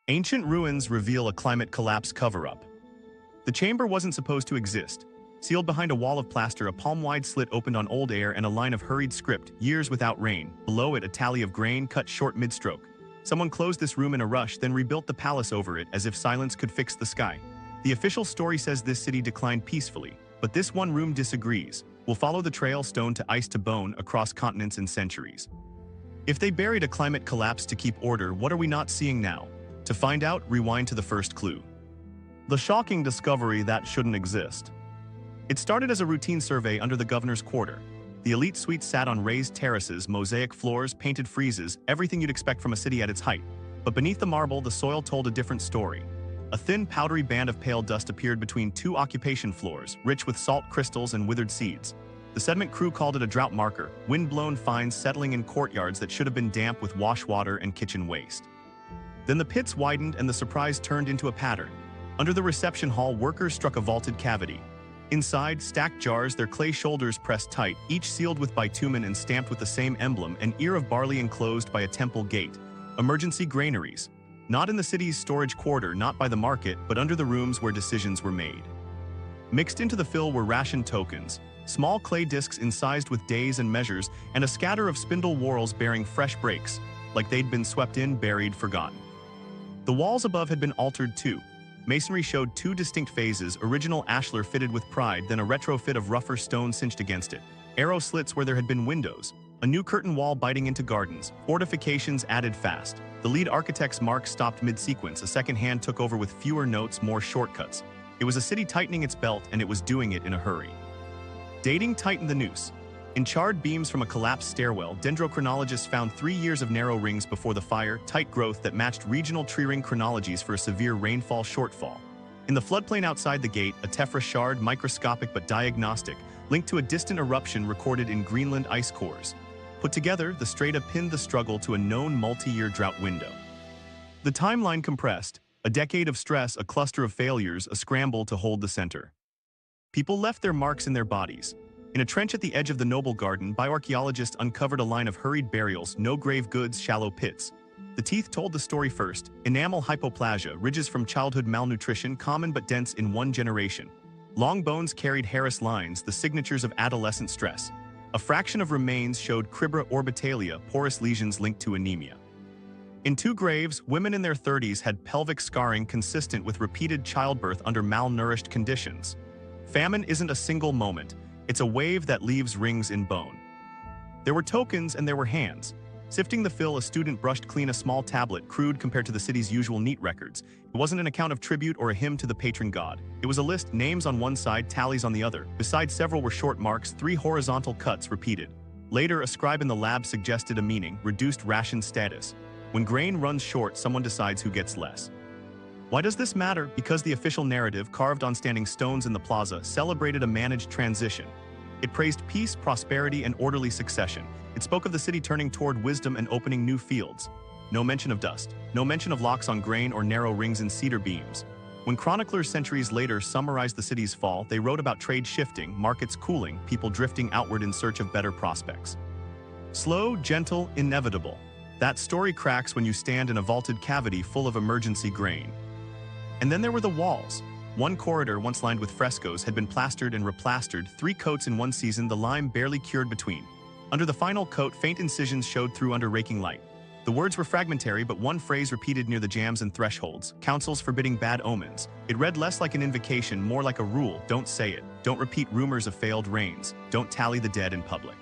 Ancient ruins reveal a climate collapse cover-up. The chamber wasn't supposed to exist. Sealed behind a wall of plaster, a palm-wide slit opened on old air and a line of hurried script, years without rain. Below it, a tally of grain cut short mid-stroke. Someone closed this room in a rush, then rebuilt the palace over it as if silence could fix the sky. The official story says this city declined peacefully, but this one room disagrees. We'll follow the trail, stone to ice to bone, across continents and centuries. If they buried a climate collapse to keep order, what are we not seeing now? To find out, rewind to the first clue. The shocking discovery that shouldn't exist. It started as a routine survey under the governor's quarter. The elite suite sat on raised terraces, mosaic floors, painted friezes, everything you'd expect from a city at its height. But beneath the marble, the soil told a different story. A thin, powdery band of pale dust appeared between two occupation floors, rich with salt crystals and withered seeds. The sediment crew called it a drought marker, wind-blown fines settling in courtyards that should have been damp with wash water and kitchen waste. Then the pits widened and the surprise turned into a pattern. Under the reception hall, workers struck a vaulted cavity. Inside, stacked jars, their clay shoulders pressed tight, each sealed with bitumen and stamped with the same emblem, an ear of barley enclosed by a temple gate. Emergency granaries. Not in the city's storage quarter, not by the market, but under the rooms where decisions were made. Mixed into the fill were ration tokens, small clay discs incised with days and measures, and a scatter of spindle whorls bearing fresh breaks, like they'd been swept in, buried, forgotten. The walls above had been altered too. Masonry showed two distinct phases, original ashlar fitted with pride, then a retrofit of rougher stone cinched against it, arrow slits where there had been windows, a new curtain wall biting into gardens, fortifications added fast. The lead architect's mark stopped mid-sequence, a second hand took over with fewer notes, more shortcuts. It was a city tightening its belt, and it was doing it in a hurry. Dating tightened the noose. In charred beams from a collapsed stairwell, dendrochronologists found 3 years of narrow rings before the fire, tight growth that matched regional tree ring chronologies for a severe rainfall shortfall. In the floodplain outside the gate, a tephra shard, microscopic but diagnostic, linked to a distant eruption recorded in Greenland ice cores. Put together, the strata pinned the struggle to a known multi-year drought window. The timeline compressed, a decade of stress, a cluster of failures, a scramble to hold the center. People left their marks in their bodies. In a trench at the edge of the Noble Garden, bioarchaeologists uncovered a line of hurried burials, no grave goods, shallow pits. The teeth told the story first. Enamel hypoplasia, ridges from childhood malnutrition, common but dense in one generation. Long bones carried Harris lines, the signatures of adolescent stress. A fraction of remains showed cribra orbitalia, porous lesions linked to anemia. In 2 graves, women in their 30s had pelvic scarring consistent with repeated childbirth under malnourished conditions. Famine isn't a single moment. It's a wave that leaves rings in bone. There were tokens and there were hands. Sifting the fill, a student brushed clean a small tablet, crude compared to the city's usual neat records. It wasn't an account of tribute or a hymn to the patron god. It was a list, names on one side, tallies on the other. Beside several were short marks, 3 horizontal cuts repeated. Later, a scribe in the lab suggested a meaning, reduced ration status. When grain runs short, someone decides who gets less. Why does this matter? Because the official narrative, carved on standing stones in the plaza, celebrated a managed transition. It praised peace, prosperity, and orderly succession. It spoke of the city turning toward wisdom and opening new fields. No mention of dust, no mention of locks on grain or narrow rings in cedar beams. When chroniclers centuries later summarized the city's fall, they wrote about trade shifting, markets cooling, people drifting outward in search of better prospects. Slow, gentle, inevitable. That story cracks when you stand in a vaulted cavity full of emergency grain. And then there were the walls. One corridor, once lined with frescoes, had been plastered and replastered, 3 coats in one season, the lime barely cured between. Under the final coat, faint incisions showed through under raking light. The words were fragmentary, but one phrase repeated near the jambs and thresholds, counsels forbidding bad omens. It read less like an invocation, more like a rule: don't say it, don't repeat rumors of failed rains, don't tally the dead in public.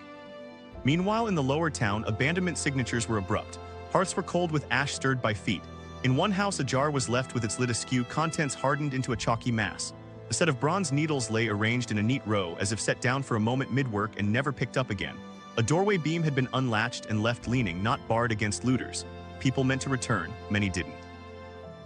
Meanwhile, in the lower town, abandonment signatures were abrupt. Hearths were cold with ash stirred by feet. In one house, a jar was left with its lid askew, contents hardened into a chalky mass. A set of bronze needles lay arranged in a neat row, as if set down for a moment mid-work and never picked up again. A doorway beam had been unlatched and left leaning, not barred against looters. People meant to return, many didn't.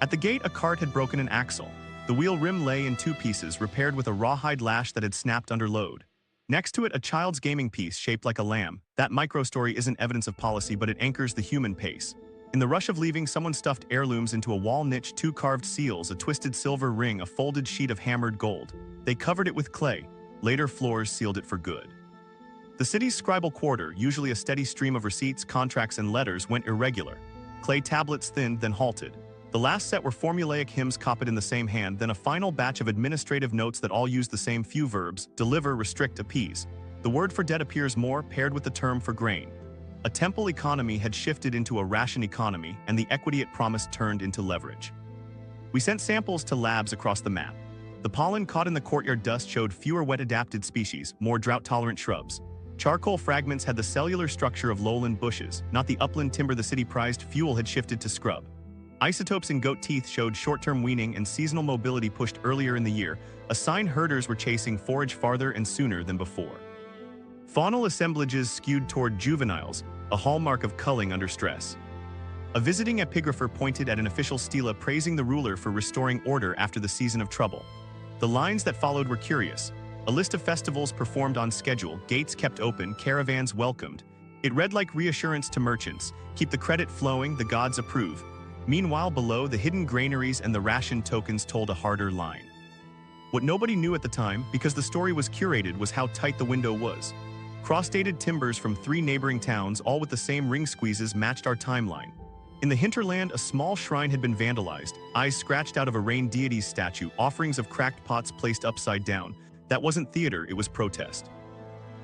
At the gate, a cart had broken an axle. The wheel rim lay in 2 pieces, repaired with a rawhide lash that had snapped under load. Next to it, a child's gaming piece shaped like a lamb. That micro-story isn't evidence of policy, but it anchors the human pace. In the rush of leaving, someone stuffed heirlooms into a wall niche, 2 carved seals, a twisted silver ring, a folded sheet of hammered gold. They covered it with clay. Later floors sealed it for good. The city's scribal quarter, usually a steady stream of receipts, contracts, and letters, went irregular. Clay tablets thinned, then halted. The last set were formulaic hymns copied in the same hand, then a final batch of administrative notes that all used the same few verbs: deliver, restrict, appease. The word for debt appears more, paired with the term for grain. A temple economy had shifted into a ration economy, and the equity it promised turned into leverage. We sent samples to labs across the map. The pollen caught in the courtyard dust showed fewer wet-adapted species, more drought-tolerant shrubs. Charcoal fragments had the cellular structure of lowland bushes, not the upland timber the city prized. Fuel had shifted to scrub. Isotopes in goat teeth showed short-term weaning and seasonal mobility pushed earlier in the year, a sign herders were chasing forage farther and sooner than before. Faunal assemblages skewed toward juveniles, a hallmark of culling under stress. A visiting epigrapher pointed at an official stela praising the ruler for restoring order after the season of trouble. The lines that followed were curious. A list of festivals performed on schedule, gates kept open, caravans welcomed. It read like reassurance to merchants: keep the credit flowing, the gods approve. Meanwhile, below, the hidden granaries and the ration tokens told a harder line. What nobody knew at the time, because the story was curated, was how tight the window was. Cross-dated timbers from 3 neighboring towns, all with the same ring squeezes, matched our timeline. In the hinterland, a small shrine had been vandalized, eyes scratched out of a rain deity's statue, offerings of cracked pots placed upside down. That wasn't theater, it was protest.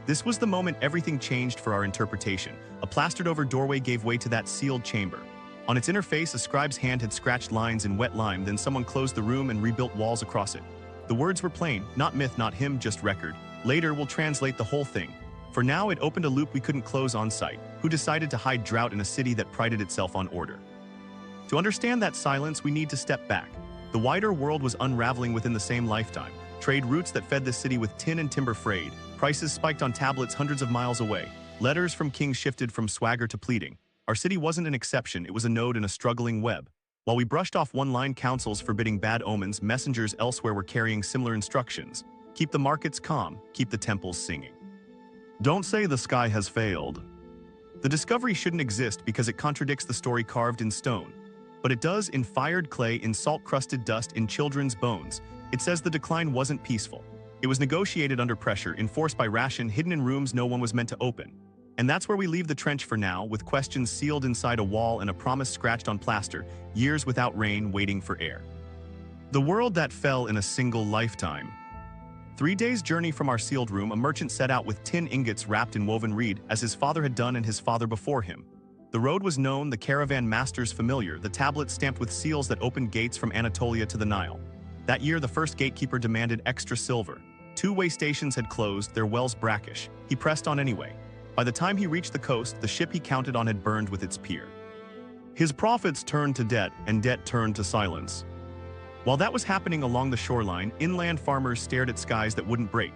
This was the moment everything changed for our interpretation. A plastered-over doorway gave way to that sealed chamber. On its inner face, a scribe's hand had scratched lines in wet lime, then someone closed the room and rebuilt walls across it. The words were plain, not myth, not hymn, just record. Later, we'll translate the whole thing. For now, it opened a loop we couldn't close on sight. Who decided to hide drought in a city that prided itself on order? To understand that silence, we need to step back. The wider world was unraveling within the same lifetime. Trade routes that fed this city with tin and timber frayed. Prices spiked on tablets hundreds of miles away. Letters from kings shifted from swagger to pleading. Our city wasn't an exception, it was a node in a struggling web. While we brushed off one-line counsels forbidding bad omens, messengers elsewhere were carrying similar instructions. Keep the markets calm, keep the temples singing. Don't say the sky has failed. The discovery shouldn't exist because it contradicts the story carved in stone. But it does in fired clay, in salt-crusted dust, in children's bones. It says the decline wasn't peaceful. It was negotiated under pressure, enforced by ration, hidden in rooms no one was meant to open. And that's where we leave the trench for now, with questions sealed inside a wall and a promise scratched on plaster, years without rain waiting for air. The world that fell in a single lifetime. 3 days' journey from our sealed room, a merchant set out with tin ingots wrapped in woven reed, as his father had done and his father before him. The road was known, the caravan masters familiar, the tablets stamped with seals that opened gates from Anatolia to the Nile. That year, the first gatekeeper demanded extra silver. 2 way stations had closed, their wells brackish. He pressed on anyway. By the time he reached the coast, the ship he counted on had burned with its pier. His profits turned to debt, and debt turned to silence. While that was happening along the shoreline, inland farmers stared at skies that wouldn't break.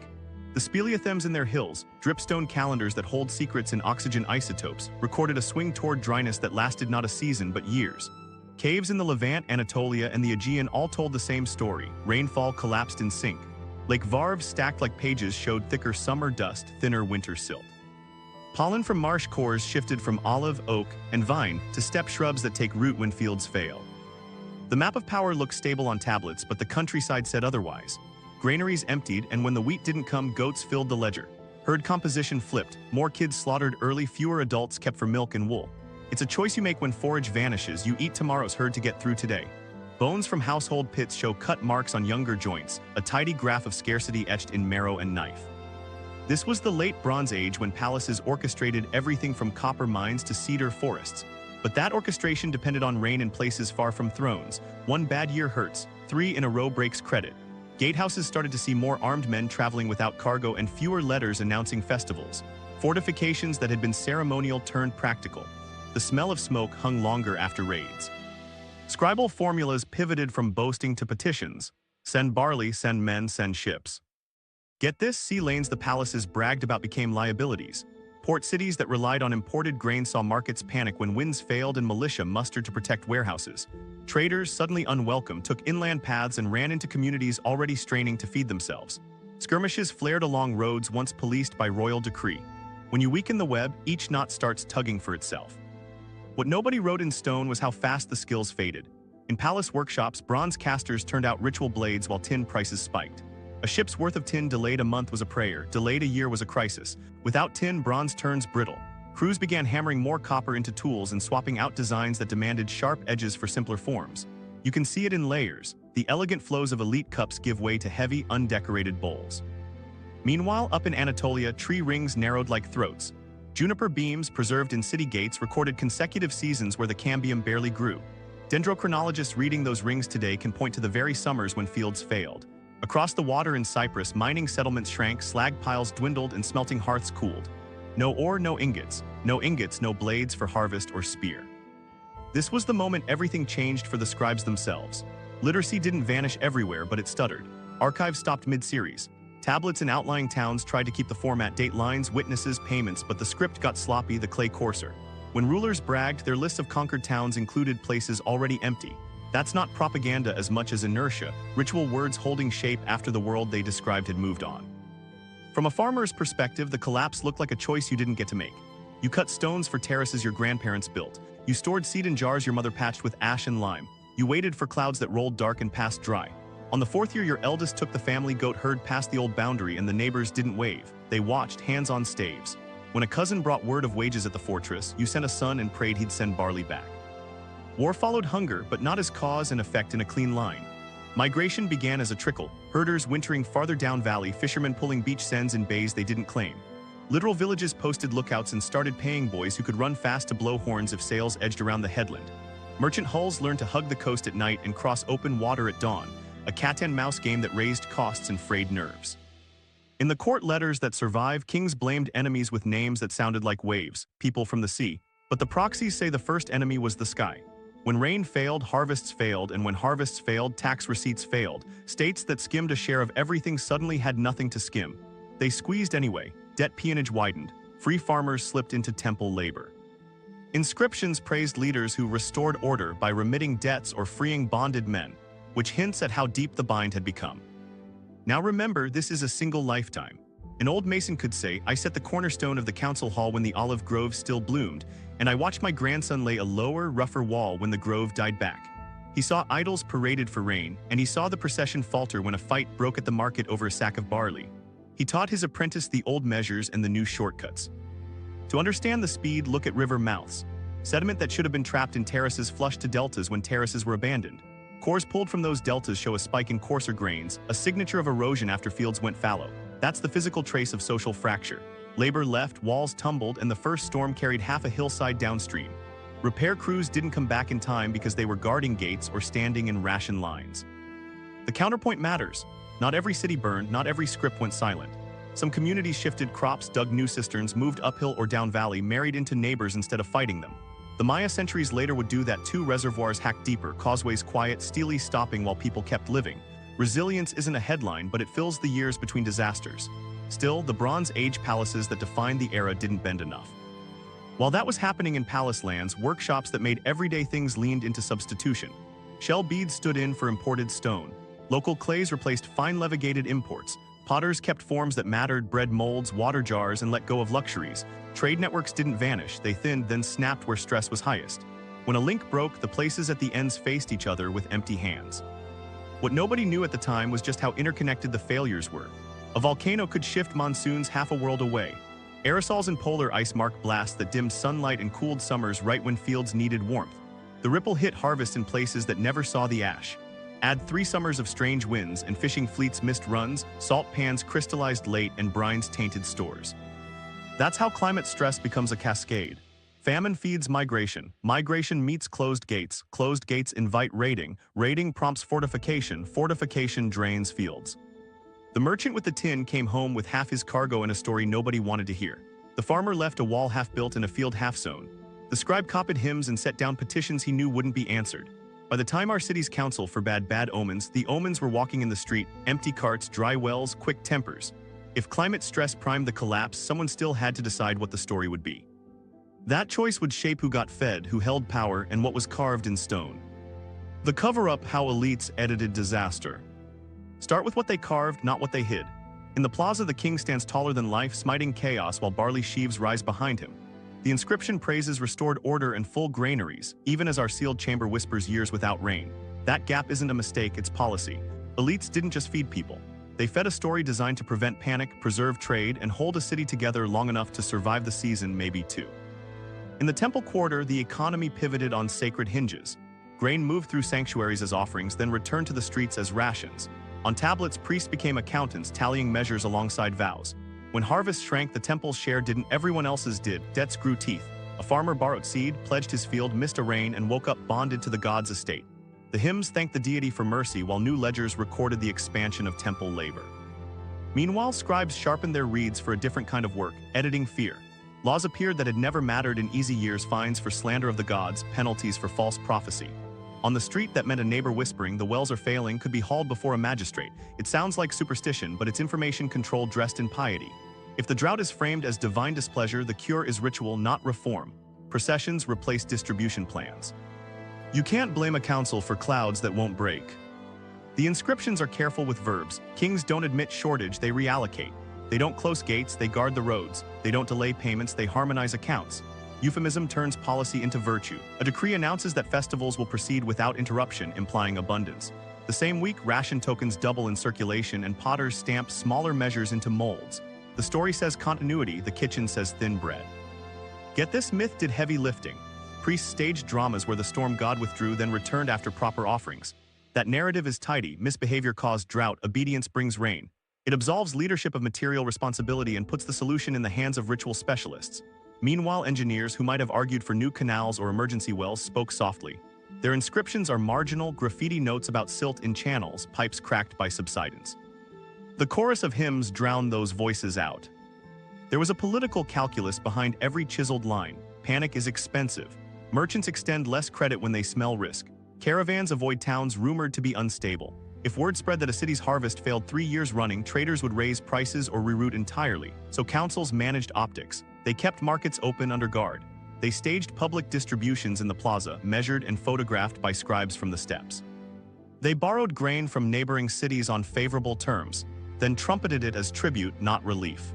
The speleothems in their hills, dripstone calendars that hold secrets in oxygen isotopes, recorded a swing toward dryness that lasted not a season but years. Caves in the Levant, Anatolia, and the Aegean all told the same story. Rainfall collapsed in sync. Lake Varve, stacked like pages, showed thicker summer dust, thinner winter silt. Pollen from marsh cores shifted from olive, oak, and vine to steppe shrubs that take root when fields fail. The map of power looked stable on tablets, but the countryside said otherwise. Granaries emptied, and when the wheat didn't come, goats filled the ledger. Herd composition flipped, more kids slaughtered early, fewer adults kept for milk and wool. It's a choice you make when forage vanishes. You eat tomorrow's herd to get through today. Bones from household pits show cut marks on younger joints, a tidy graph of scarcity etched in marrow and knife. This was the late Bronze Age, when palaces orchestrated everything from copper mines to cedar forests. But that orchestration depended on rain in places far from thrones. 1 bad year hurts, 3 in a row breaks credit. Gatehouses started to see more armed men traveling without cargo and fewer letters announcing festivals. Fortifications that had been ceremonial turned practical. The smell of smoke hung longer after raids. Scribal formulas pivoted from boasting to petitions. Send barley, send men, send ships. Get this, sea lanes the palaces bragged about became liabilities. Port cities that relied on imported grain saw markets panic when winds failed and militia mustered to protect warehouses. Traders, suddenly unwelcome, took inland paths and ran into communities already straining to feed themselves. Skirmishes flared along roads once policed by royal decree. When you weaken the web, each knot starts tugging for itself. What nobody wrote in stone was how fast the skills faded. In palace workshops, bronze casters turned out ritual blades while tin prices spiked. A ship's worth of tin delayed a month was a prayer, delayed a year was a crisis. Without tin, bronze turns brittle. Crews began hammering more copper into tools and swapping out designs that demanded sharp edges for simpler forms. You can see it in layers. The elegant flows of elite cups give way to heavy, undecorated bowls. Meanwhile, up in Anatolia, tree rings narrowed like throats. Juniper beams, preserved in city gates, recorded consecutive seasons where the cambium barely grew. Dendrochronologists reading those rings today can point to the very summers when fields failed. Across the water in Cyprus, mining settlements shrank, slag piles dwindled, and smelting hearths cooled. No ore, no ingots. No ingots, no blades for harvest or spear. This was the moment everything changed for the scribes themselves. Literacy didn't vanish everywhere, but it stuttered. Archives stopped mid-series. Tablets in outlying towns tried to keep the format, date lines, witnesses, payments, but the script got sloppy, the clay coarser. When rulers bragged, their lists of conquered towns included places already empty. That's not propaganda as much as inertia, ritual words holding shape after the world they described had moved on. From a farmer's perspective, the collapse looked like a choice you didn't get to make. You cut stones for terraces your grandparents built. You stored seed in jars your mother patched with ash and lime. You waited for clouds that rolled dark and passed dry. On the fourth year, your eldest took the family goat herd past the old boundary and the neighbors didn't wave. They watched, hands on staves. When a cousin brought word of wages at the fortress, you sent a son and prayed he'd send barley back. War followed hunger, but not as cause and effect in a clean line. Migration began as a trickle, herders wintering farther down valley, fishermen pulling beach sends in bays they didn't claim. Literal villages posted lookouts and started paying boys who could run fast to blow horns if sails edged around the headland. Merchant hulls learned to hug the coast at night and cross open water at dawn, a cat-and-mouse game that raised costs and frayed nerves. In the court letters that survive, kings blamed enemies with names that sounded like waves, people from the sea, but the proxies say the first enemy was the sky. When rain failed, harvests failed, and when harvests failed, tax receipts failed. States that skimmed a share of everything suddenly had nothing to skim. They squeezed anyway, debt peonage widened, free farmers slipped into temple labor. Inscriptions praised leaders who restored order by remitting debts or freeing bonded men, which hints at how deep the bind had become. Now remember, this is a single lifetime. An old mason could say, I set the cornerstone of the council hall when the olive grove still bloomed, and I watched my grandson lay a lower, rougher wall when the grove died back. He saw idols paraded for rain, and he saw the procession falter when a fight broke at the market over a sack of barley. He taught his apprentice the old measures and the new shortcuts. To understand the speed, look at river mouths. Sediment that should have been trapped in terraces flushed to deltas when terraces were abandoned. Cores pulled from those deltas show a spike in coarser grains, a signature of erosion after fields went fallow. That's the physical trace of social fracture. Labor left, walls tumbled, and the first storm carried half a hillside downstream. Repair crews didn't come back in time because they were guarding gates or standing in ration lines. The counterpoint matters. Not every city burned, not every script went silent. Some communities shifted crops, dug new cisterns, moved uphill or down valley, married into neighbors instead of fighting them. The Maya centuries later would do that too. Reservoirs hacked deeper, causeways quiet, steely stopping while people kept living. Resilience isn't a headline, but it fills the years between disasters. Still, the Bronze Age palaces that defined the era didn't bend enough. While that was happening in palace lands, workshops that made everyday things leaned into substitution. Shell beads stood in for imported stone. Local clays replaced fine levigated imports. Potters kept forms that mattered, bread molds, water jars, and let go of luxuries. Trade networks didn't vanish, they thinned, then snapped where stress was highest. When a link broke, the places at the ends faced each other with empty hands. What nobody knew at the time was just how interconnected the failures were. A volcano could shift monsoons half a world away. Aerosols and polar ice marked blasts that dimmed sunlight and cooled summers right when fields needed warmth. The ripple hit harvest in places that never saw the ash. Add 3 summers of strange winds and fishing fleets missed runs, salt pans crystallized late, and brines tainted stores. That's how climate stress becomes a cascade. Famine feeds migration. Migration meets closed gates. Closed gates invite raiding. Raiding prompts fortification. Fortification drains fields. The merchant with the tin came home with half his cargo and a story nobody wanted to hear. The farmer left a wall half built and a field half sown. The scribe copied hymns and set down petitions he knew wouldn't be answered. By the time our city's council forbade bad omens, the omens were walking in the street, empty carts, dry wells, quick tempers. If climate stress primed the collapse, someone still had to decide what the story would be. That choice would shape who got fed, who held power, and what was carved in stone. The Coverup: How Elites Edited Disaster. Start with what they carved, not what they hid. In the plaza, the king stands taller than life, smiting chaos while barley sheaves rise behind him. The inscription praises restored order and full granaries, even as our sealed chamber whispers years without rain. That gap isn't a mistake, it's policy. Elites didn't just feed people. They fed a story designed to prevent panic, preserve trade, and hold a city together long enough to survive the season, maybe two. In the temple quarter, the economy pivoted on sacred hinges. Grain moved through sanctuaries as offerings, then returned to the streets as rations. On tablets, priests became accountants, tallying measures alongside vows. When harvests shrank, the temple's share didn't, everyone else's did. Debts grew teeth. A farmer borrowed seed, pledged his field, missed a rain, and woke up bonded to the god's estate. The hymns thanked the deity for mercy, while new ledgers recorded the expansion of temple labor. Meanwhile, scribes sharpened their reeds for a different kind of work, editing fear. Laws appeared that had never mattered in easy years: fines for slander of the gods, penalties for false prophecy. On the street, that meant a neighbor whispering, "The wells are failing," could be hauled before a magistrate. It sounds like superstition, but it's information control dressed in piety. If the drought is framed as divine displeasure, the cure is ritual, not reform. Processions replace distribution plans. You can't blame a council for clouds that won't break. The inscriptions are careful with verbs. Kings don't admit shortage, they reallocate. They don't close gates, they guard the roads. They don't delay payments, they harmonize accounts. Euphemism turns policy into virtue. A decree announces that festivals will proceed without interruption, implying abundance. The same week, ration tokens double in circulation and potters stamp smaller measures into molds. The story says continuity, the kitchen says thin bread. Get this, myth did heavy lifting. Priests staged dramas where the storm god withdrew, then returned after proper offerings. That narrative is tidy. Misbehavior caused drought, obedience brings rain. It absolves leadership of material responsibility and puts the solution in the hands of ritual specialists. Meanwhile, engineers who might have argued for new canals or emergency wells spoke softly. Their inscriptions are marginal, graffiti notes about silt in channels, pipes cracked by subsidence. The chorus of hymns drowned those voices out. There was a political calculus behind every chiseled line. Panic is expensive. Merchants extend less credit when they smell risk. Caravans avoid towns rumored to be unstable. If word spread that a city's harvest failed 3 years running, traders would raise prices or reroute entirely. So councils managed optics. They kept markets open under guard. They staged public distributions in the plaza, measured and photographed by scribes from the steps. They borrowed grain from neighboring cities on favorable terms, then trumpeted it as tribute, not relief.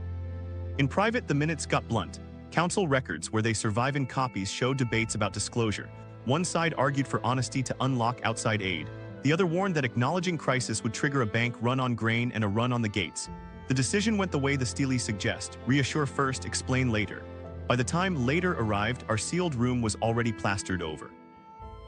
In private, the minutes got blunt. Council records, where they survive in copies, show debates about disclosure. One side argued for honesty to unlock outside aid. The other warned that acknowledging crisis would trigger a bank run on grain and a run on the gates. The decision went the way the steles suggest: reassure first, explain later. By the time later arrived, our sealed room was already plastered over.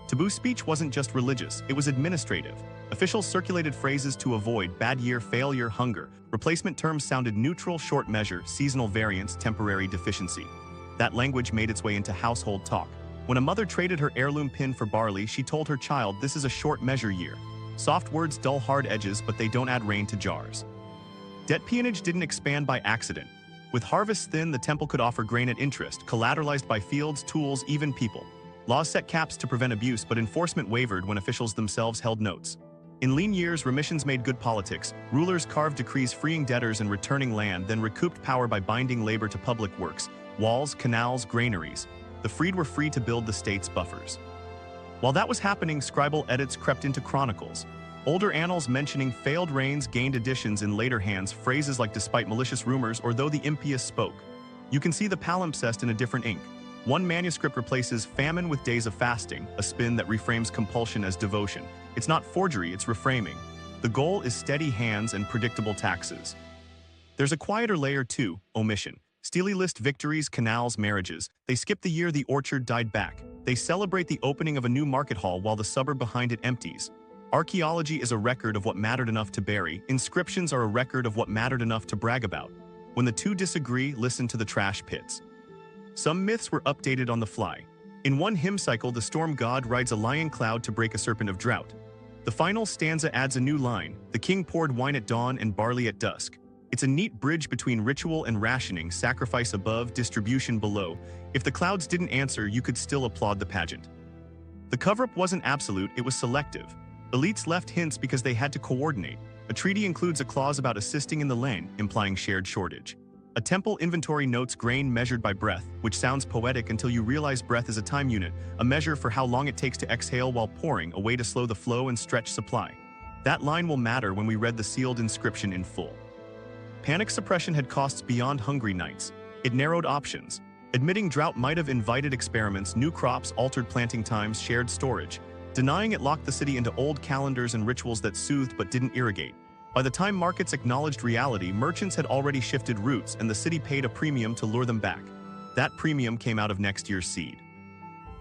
Taboo speech wasn't just religious, it was administrative. Officials circulated phrases to avoid bad year, failure, hunger. Replacement terms sounded neutral: short measure, seasonal variance, temporary deficiency. That language made its way into household talk. When a mother traded her heirloom pin for barley, she told her child, "This is a short measure year." Soft words dull hard edges, but they don't add rain to jars. Debt peonage didn't expand by accident. With harvests thin, the temple could offer grain at interest, collateralized by fields, tools, even people. Laws set caps to prevent abuse, but enforcement wavered when officials themselves held notes. In lean years, remissions made good politics. Rulers carved decrees freeing debtors and returning land, then recouped power by binding labor to public works, walls, canals, granaries. The freed were free to build the state's buffers. While that was happening, scribal edits crept into chronicles. Older annals mentioning failed reigns gained additions in later hands, phrases like "despite malicious rumors" or "though the impious spoke." You can see the palimpsest in a different ink. One manuscript replaces famine with days of fasting, a spin that reframes compulsion as devotion. It's not forgery, it's reframing. The goal is steady hands and predictable taxes. There's a quieter layer too: omission. Stele list victories, canals, marriages. They skip the year the orchard died back. They celebrate the opening of a new market hall while the suburb behind it empties. Archaeology is a record of what mattered enough to bury. Inscriptions are a record of what mattered enough to brag about. When the two disagree, listen to the trash pits. Some myths were updated on the fly. In one hymn cycle, the storm god rides a lion cloud to break a serpent of drought. The final stanza adds a new line: "The king poured wine at dawn and barley at dusk." It's a neat bridge between ritual and rationing, sacrifice above, distribution below. If the clouds didn't answer, you could still applaud the pageant. The cover-up wasn't absolute, it was selective. Elites left hints because they had to coordinate. A treaty includes a clause about assisting in the lane, implying shared shortage. A temple inventory notes grain measured by breath, which sounds poetic until you realize breath is a time unit, a measure for how long it takes to exhale while pouring, a way to slow the flow and stretch supply. That line will matter when we read the sealed inscription in full. Panic suppression had costs beyond hungry nights. It narrowed options. Admitting drought might have invited experiments, new crops, altered planting times, shared storage. Denying it locked the city into old calendars and rituals that soothed but didn't irrigate. By the time markets acknowledged reality, merchants had already shifted routes and the city paid a premium to lure them back. That premium came out of next year's seed.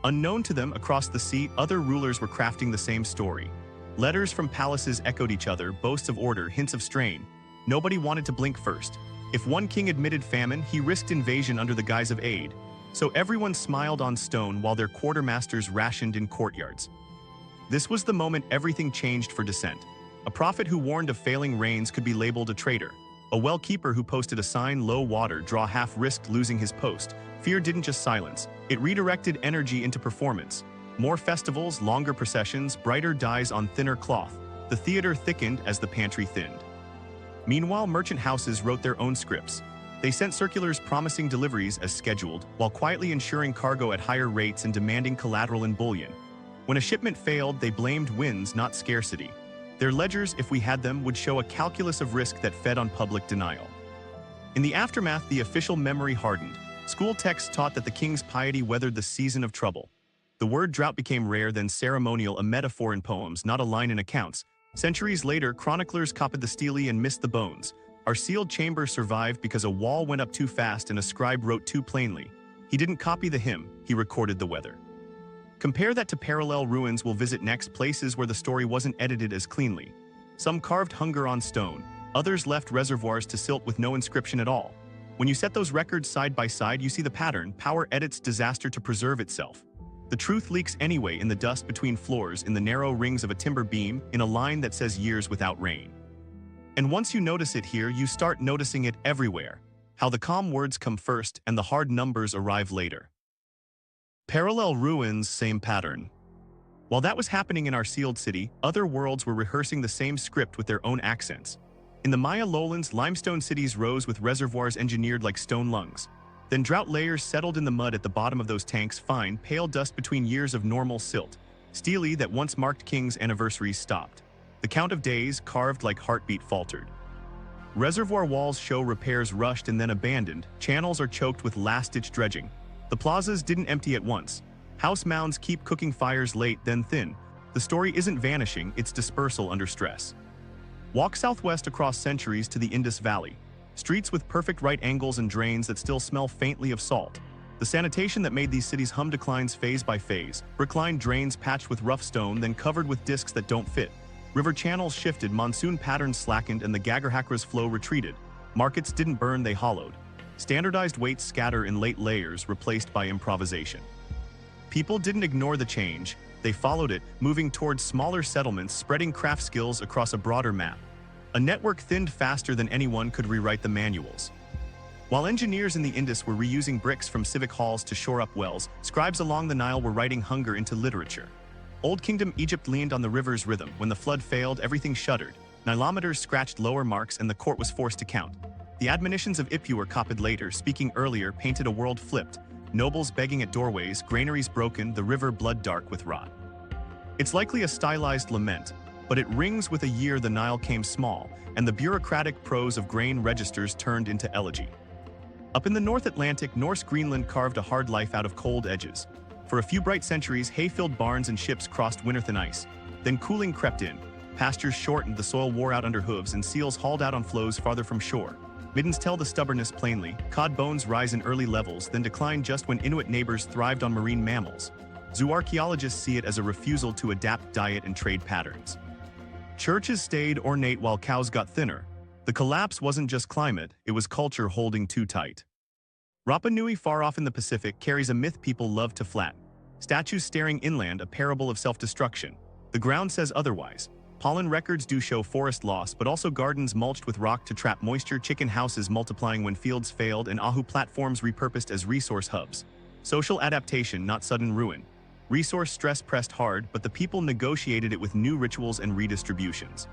Unknown to them, across the sea, other rulers were crafting the same story. Letters from palaces echoed each other, boasts of order, hints of strain. Nobody wanted to blink first. If one king admitted famine, he risked invasion under the guise of aid. So everyone smiled on stone while their quartermasters rationed in courtyards. This was the moment everything changed for dissent. A prophet who warned of failing rains could be labeled a traitor. A well-keeper who posted a sign, low water, draw half, risked losing his post. Fear didn't just silence, it redirected energy into performance. More festivals, longer processions, brighter dyes on thinner cloth. The theater thickened as the pantry thinned. Meanwhile, merchant houses wrote their own scripts. They sent circulars promising deliveries as scheduled, while quietly insuring cargo at higher rates and demanding collateral in bullion. When a shipment failed, they blamed winds, not scarcity. Their ledgers, if we had them, would show a calculus of risk that fed on public denial. In the aftermath, the official memory hardened. School texts taught that the king's piety weathered the season of trouble. The word drought became rare, then ceremonial, a metaphor in poems, not a line in accounts. Centuries later, chroniclers copied the stele and missed the bones. Our sealed chamber survived because a wall went up too fast and a scribe wrote too plainly. He didn't copy the hymn, he recorded the weather. Compare that to parallel ruins we'll visit next, places where the story wasn't edited as cleanly. Some carved hunger on stone, others left reservoirs to silt with no inscription at all. When you set those records side by side, you see the pattern. Power edits disaster to preserve itself. The truth leaks anyway, in the dust between floors, in the narrow rings of a timber beam, in a line that says years without rain. And once you notice it here, you start noticing it everywhere. How the calm words come first and the hard numbers arrive later. Parallel ruins, same pattern. While that was happening in our sealed city, other worlds were rehearsing the same script with their own accents. In the Maya lowlands, limestone cities rose with reservoirs engineered like stone lungs. Then drought layers settled in the mud at the bottom of those tanks, fine, pale dust between years of normal silt. Stele that once marked kings' anniversaries stopped. The count of days, carved like heartbeat, faltered. Reservoir walls show repairs rushed and then abandoned. Channels are choked with last-ditch dredging. The plazas didn't empty at once. House mounds keep cooking fires late, then thin. The story isn't vanishing, it's dispersal under stress. Walk southwest across centuries to the Indus Valley. Streets with perfect right angles and drains that still smell faintly of salt. The sanitation that made these cities hum declines phase by phase. Brick-lined drains patched with rough stone, then covered with discs that don't fit. River channels shifted, monsoon patterns slackened, and the Gagarahakra's flow retreated. Markets didn't burn, they hollowed. Standardized weights scatter in late layers, replaced by improvisation. People didn't ignore the change, they followed it, moving towards smaller settlements, spreading craft skills across a broader map. A network thinned faster than anyone could rewrite the manuals. While engineers in the Indus were reusing bricks from civic halls to shore up wells, scribes along the Nile were writing hunger into literature. Old Kingdom Egypt leaned on the river's rhythm. When the flood failed, everything shuddered. Nilometers scratched lower marks and the court was forced to count. The admonitions of Ipu were copied later, speaking earlier, painted a world flipped. Nobles begging at doorways, granaries broken, the river blood dark with rot. It's likely a stylized lament, but it rings with a year the Nile came small, and the bureaucratic prose of grain registers turned into elegy. Up in the North Atlantic, Norse Greenland carved a hard life out of cold edges. For a few bright centuries, hay-filled barns and ships crossed winter-thin ice. Then cooling crept in. Pastures shortened, the soil wore out under hooves, and seals hauled out on floes farther from shore. Middens tell the stubbornness plainly. Cod bones rise in early levels, then decline just when Inuit neighbors thrived on marine mammals. Zoo archaeologists see it as a refusal to adapt diet and trade patterns. Churches stayed ornate while cows got thinner. The collapse wasn't just climate, it was culture holding too tight. Rapanui, far off in the Pacific, carries a myth people love to flatten. Statues staring inland, a parable of self-destruction. The ground says otherwise. Pollen records do show forest loss, but also gardens mulched with rock to trap moisture, chicken houses multiplying when fields failed, and Ahu platforms repurposed as resource hubs. Social adaptation, not sudden ruin. Resource stress pressed hard, but the people negotiated it with new rituals and redistributions.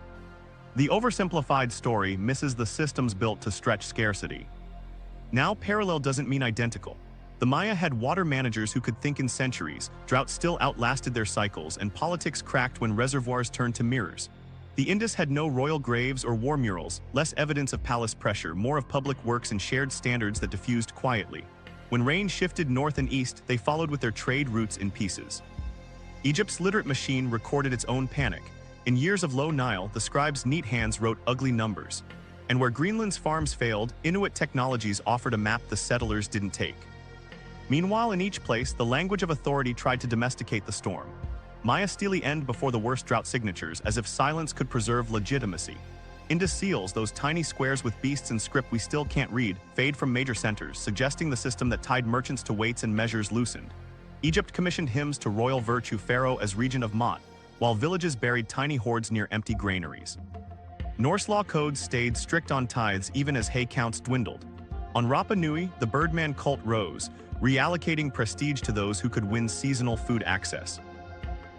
The oversimplified story misses the systems built to stretch scarcity. Now, parallel doesn't mean identical. The Maya had water managers who could think in centuries, droughts still outlasted their cycles, and politics cracked when reservoirs turned to mirrors. The Indus had no royal graves or war murals, less evidence of palace pressure, more of public works and shared standards that diffused quietly. When rain shifted north and east, they followed with their trade routes in pieces. Egypt's literate machine recorded its own panic. In years of low Nile, the scribes' neat hands wrote ugly numbers. And where Greenland's farms failed, Inuit technologies offered a map the settlers didn't take. Meanwhile, in each place, the language of authority tried to domesticate the storm. Maya stele end before the worst drought signatures, as if silence could preserve legitimacy. Indus seals, those tiny squares with beasts and script we still can't read, fade from major centers, suggesting the system that tied merchants to weights and measures loosened. Egypt commissioned hymns to royal virtue Pharaoh as regent of Mot, while villages buried tiny hoards near empty granaries. Norse law codes stayed strict on tithes even as hay counts dwindled. On Rapanui, the Birdman cult rose, reallocating prestige to those who could win seasonal food access.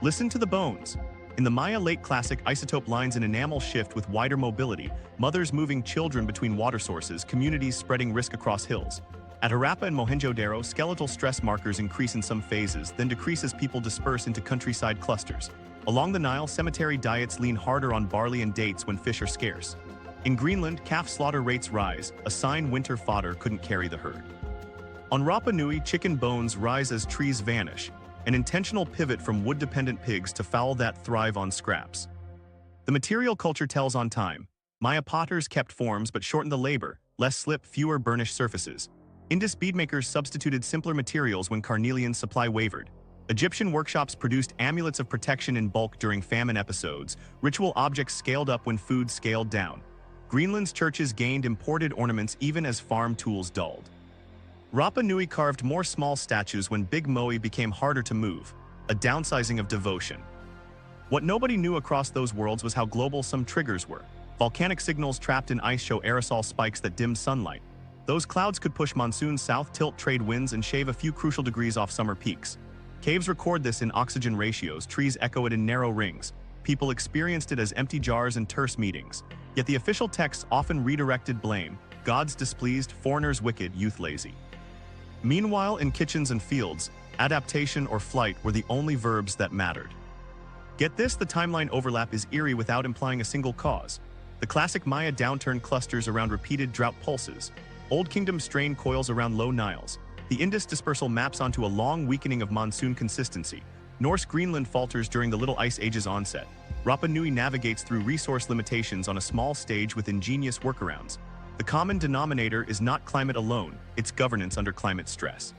Listen to the bones. In the Maya late classic, isotope lines in enamel shift with wider mobility, mothers moving children between water sources, communities spreading risk across hills. At Harappa and Mohenjo-Daro, skeletal stress markers increase in some phases, then decrease as people disperse into countryside clusters. Along the Nile, cemetery diets lean harder on barley and dates when fish are scarce. In Greenland, calf slaughter rates rise, a sign winter fodder couldn't carry the herd. On Rapa Nui, chicken bones rise as trees vanish, an intentional pivot from wood-dependent pigs to fowl that thrive on scraps. The material culture tells on time. Maya potters kept forms but shortened the labor, less slip, fewer burnished surfaces. Indus beadmakers substituted simpler materials when carnelian supply wavered. Egyptian workshops produced amulets of protection in bulk during famine episodes, ritual objects scaled up when food scaled down. Greenland's churches gained imported ornaments even as farm tools dulled. Rapa Nui carved more small statues when Big Moai became harder to move, a downsizing of devotion. What nobody knew across those worlds was how global some triggers were. Volcanic signals trapped in ice show aerosol spikes that dimmed sunlight. Those clouds could push monsoon south, tilt trade winds, and shave a few crucial degrees off summer peaks. Caves record this in oxygen ratios, trees echo it in narrow rings. People experienced it as empty jars and terse meetings. Yet the official texts often redirected blame: gods displeased, foreigners wicked, youth lazy. Meanwhile, in kitchens and fields, adaptation or flight were the only verbs that mattered. Get this, the timeline overlap is eerie without implying a single cause. The classic Maya downturn clusters around repeated drought pulses. Old Kingdom strain coils around low Niles. The Indus dispersal maps onto a long weakening of monsoon consistency. Norse Greenland falters during the Little Ice Age's onset. Rapa Nui navigates through resource limitations on a small stage with ingenious workarounds. The common denominator is not climate alone, it's governance under climate stress.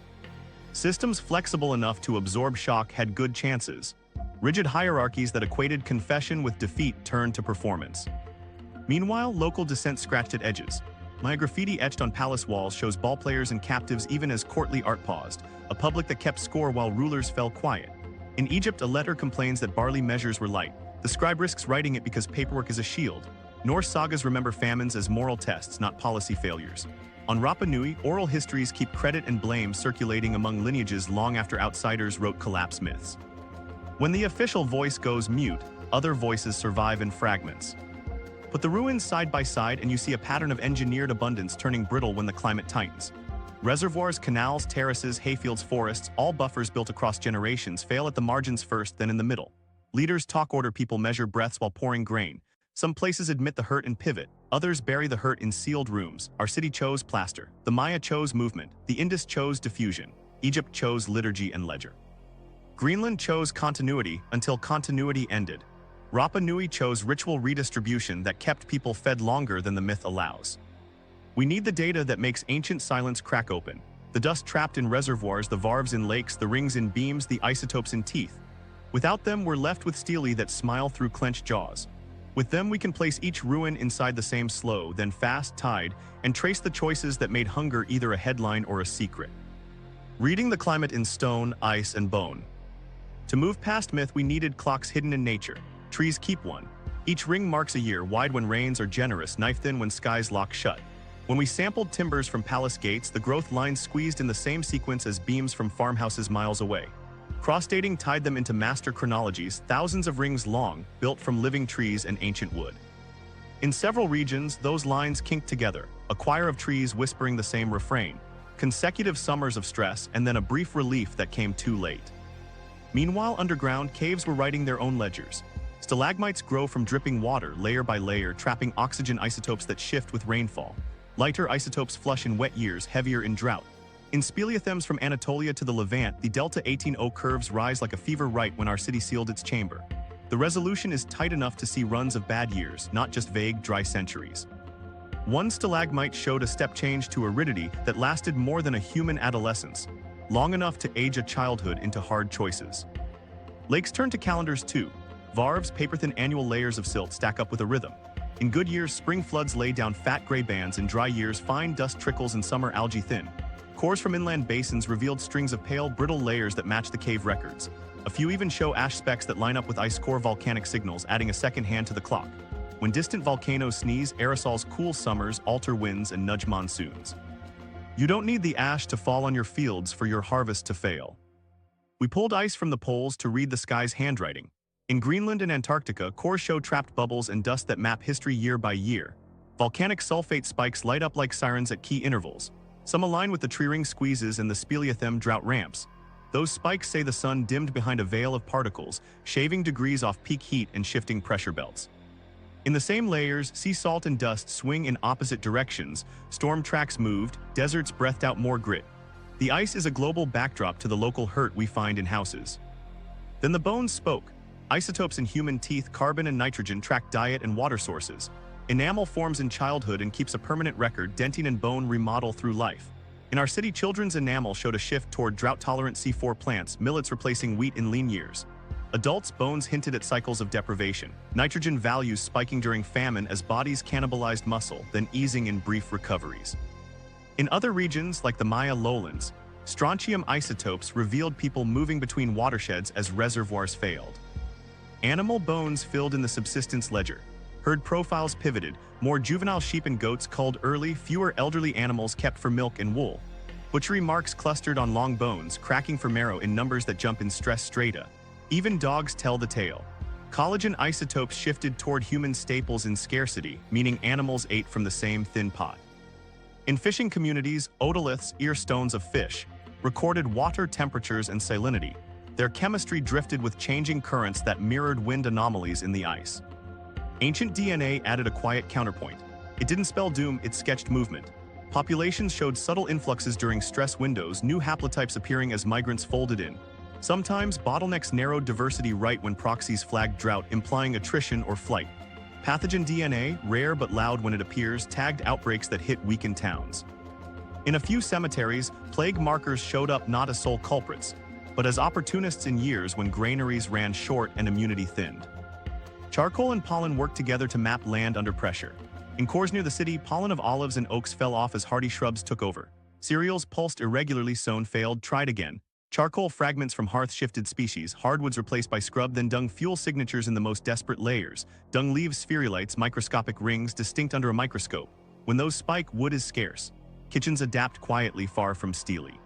Systems flexible enough to absorb shock had good chances. Rigid hierarchies that equated confession with defeat turned to performance. Meanwhile, local dissent scratched at edges. Maya graffiti etched on palace walls shows ballplayers and captives even as courtly art paused, a public that kept score while rulers fell quiet. In Egypt, a letter complains that barley measures were light. The scribe risks writing it because paperwork is a shield. Norse sagas remember famines as moral tests, not policy failures. On Rapa Nui, oral histories keep credit and blame circulating among lineages long after outsiders wrote collapse myths. When the official voice goes mute, other voices survive in fragments. Put the ruins side by side and you see a pattern of engineered abundance turning brittle when the climate tightens. Reservoirs, canals, terraces, hayfields, forests, all buffers built across generations fail at the margins first, then in the middle. Leaders talk order, people measure breaths while pouring grain. Some places admit the hurt and pivot, others bury the hurt in sealed rooms. Our city chose plaster. The Maya chose movement. The Indus chose diffusion. Egypt chose liturgy and ledger. Greenland chose continuity until continuity ended. Rapa Nui chose ritual redistribution that kept people fed longer than the myth allows. We need the data that makes ancient silence crack open. The dust trapped in reservoirs, the varves in lakes, the rings in beams, the isotopes in teeth. Without them, we're left with stele that smile through clenched jaws. With them, we can place each ruin inside the same slow, then fast tide, and trace the choices that made hunger either a headline or a secret. Reading the climate in stone, ice, and bone. To move past myth, we needed clocks hidden in nature. Trees keep one. Each ring marks a year, wide when rains are generous, knife-thin when skies lock shut. When we sampled timbers from palace gates, the growth lines squeezed in the same sequence as beams from farmhouses miles away. Cross-dating tied them into master chronologies, thousands of rings long, built from living trees and ancient wood. In several regions, those lines kinked together, a choir of trees whispering the same refrain. Consecutive summers of stress and then a brief relief that came too late. Meanwhile, underground, caves were writing their own ledgers. Stalagmites grow from dripping water, layer by layer, trapping oxygen isotopes that shift with rainfall. Lighter isotopes flush in wet years, heavier in drought. In speleothems from Anatolia to the Levant, the Delta 18O curves rise like a fever right when our city sealed its chamber. The resolution is tight enough to see runs of bad years, not just vague, dry centuries. One stalagmite showed a step change to aridity that lasted more than a human adolescence. long enough to age a childhood into hard choices. Lakes turn to calendars too. Varves, paper-thin annual layers of silt stack up with a rhythm. In good years, spring floods lay down fat gray bands. In dry years, fine dust trickles and summer algae thin. Cores from inland basins revealed strings of pale, brittle layers that match the cave records. A few even show ash specks that line up with ice core volcanic signals, adding a second hand to the clock. When distant volcanoes sneeze, aerosols cool summers, alter winds, and nudge monsoons. You don't need the ash to fall on your fields for your harvest to fail. We pulled ice from the poles to read the sky's handwriting. In Greenland and Antarctica, cores show trapped bubbles and dust that map history year by year. Volcanic sulfate spikes light up like sirens at key intervals. Some align with the tree ring squeezes and the speleothem drought ramps. Those spikes say the sun dimmed behind a veil of particles, shaving degrees off peak heat and shifting pressure belts. In the same layers, sea salt and dust swing in opposite directions, storm tracks moved, deserts breathed out more grit. The ice is a global backdrop to the local hurt we find in houses. Then the bones spoke. Isotopes in human teeth, carbon and nitrogen track diet and water sources. Enamel forms in childhood and keeps a permanent record, dentin and bone remodel through life. In our city, children's enamel showed a shift toward drought-tolerant C4 plants, millets replacing wheat in lean years. Adults' bones hinted at cycles of deprivation, nitrogen values spiking during famine as bodies cannibalized muscle, then easing in brief recoveries. In other regions, like the Maya lowlands, strontium isotopes revealed people moving between watersheds as reservoirs failed. Animal bones filled in the subsistence ledger. Herd profiles pivoted, more juvenile sheep and goats culled early, fewer elderly animals kept for milk and wool. Butchery marks clustered on long bones, cracking for marrow in numbers that jump in stress strata. Even dogs tell the tale. Collagen isotopes shifted toward human staples in scarcity, meaning animals ate from the same thin pot. In fishing communities, otoliths, ear stones of fish, recorded water temperatures and salinity. Their chemistry drifted with changing currents that mirrored wind anomalies in the ice. Ancient DNA added a quiet counterpoint. It didn't spell doom, it sketched movement. Populations showed subtle influxes during stress windows, new haplotypes appearing as migrants folded in. Sometimes bottlenecks narrowed diversity right when proxies flagged drought, implying attrition or flight. Pathogen DNA, rare but loud when it appears, tagged outbreaks that hit weakened towns. In a few cemeteries, plague markers showed up not as sole culprits, but as opportunists in years when granaries ran short and immunity thinned. Charcoal and pollen worked together to map land under pressure. In cores near the city, pollen of olives and oaks fell off as hardy shrubs took over. Cereals pulsed irregularly, sown failed, tried again. Charcoal fragments from hearth shifted species, hardwoods replaced by scrub, then dung fuel signatures in the most desperate layers. Dung leaves spherulites, microscopic rings distinct under a microscope. When those spike, wood is scarce. Kitchens adapt quietly, far from steely.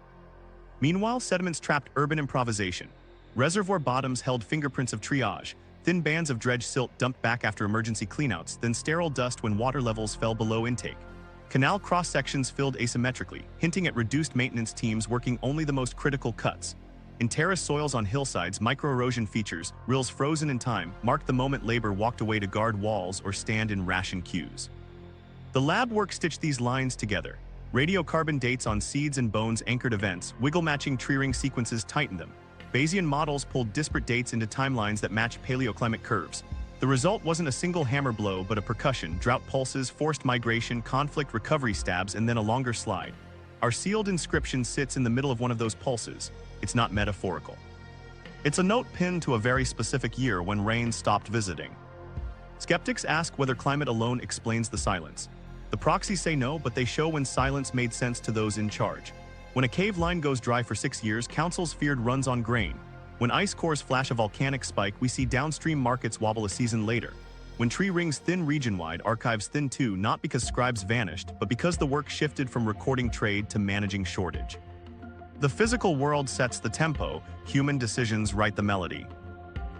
Meanwhile, sediments trapped urban improvisation. Reservoir bottoms held fingerprints of triage. Thin bands of dredged silt dumped back after emergency cleanouts, then sterile dust when water levels fell below intake. Canal cross-sections filled asymmetrically, hinting at reduced maintenance teams working only the most critical cuts. In terrace soils on hillsides, microerosion features, rills frozen in time, marked the moment labor walked away to guard walls or stand in ration queues. The lab work stitched these lines together. Radiocarbon dates on seeds and bones anchored events, wiggle-matching tree ring sequences tightened them. Bayesian models pulled disparate dates into timelines that matched paleoclimate curves. The result wasn't a single hammer blow, but a percussion, drought pulses, forced migration, conflict, recovery stabs, and then a longer slide. Our sealed inscription sits in the middle of one of those pulses. It's not metaphorical. It's a note pinned to a very specific year when rain stopped visiting. Skeptics ask whether climate alone explains the silence. The proxies say no, but they show when silence made sense to those in charge. When a cave line goes dry for 6 years, councils feared runs on grain. When ice cores flash a volcanic spike, we see downstream markets wobble a season later. When tree rings thin region-wide, archives thin too, not because scribes vanished, but because the work shifted from recording trade to managing shortage. The physical world sets the tempo, human decisions write the melody.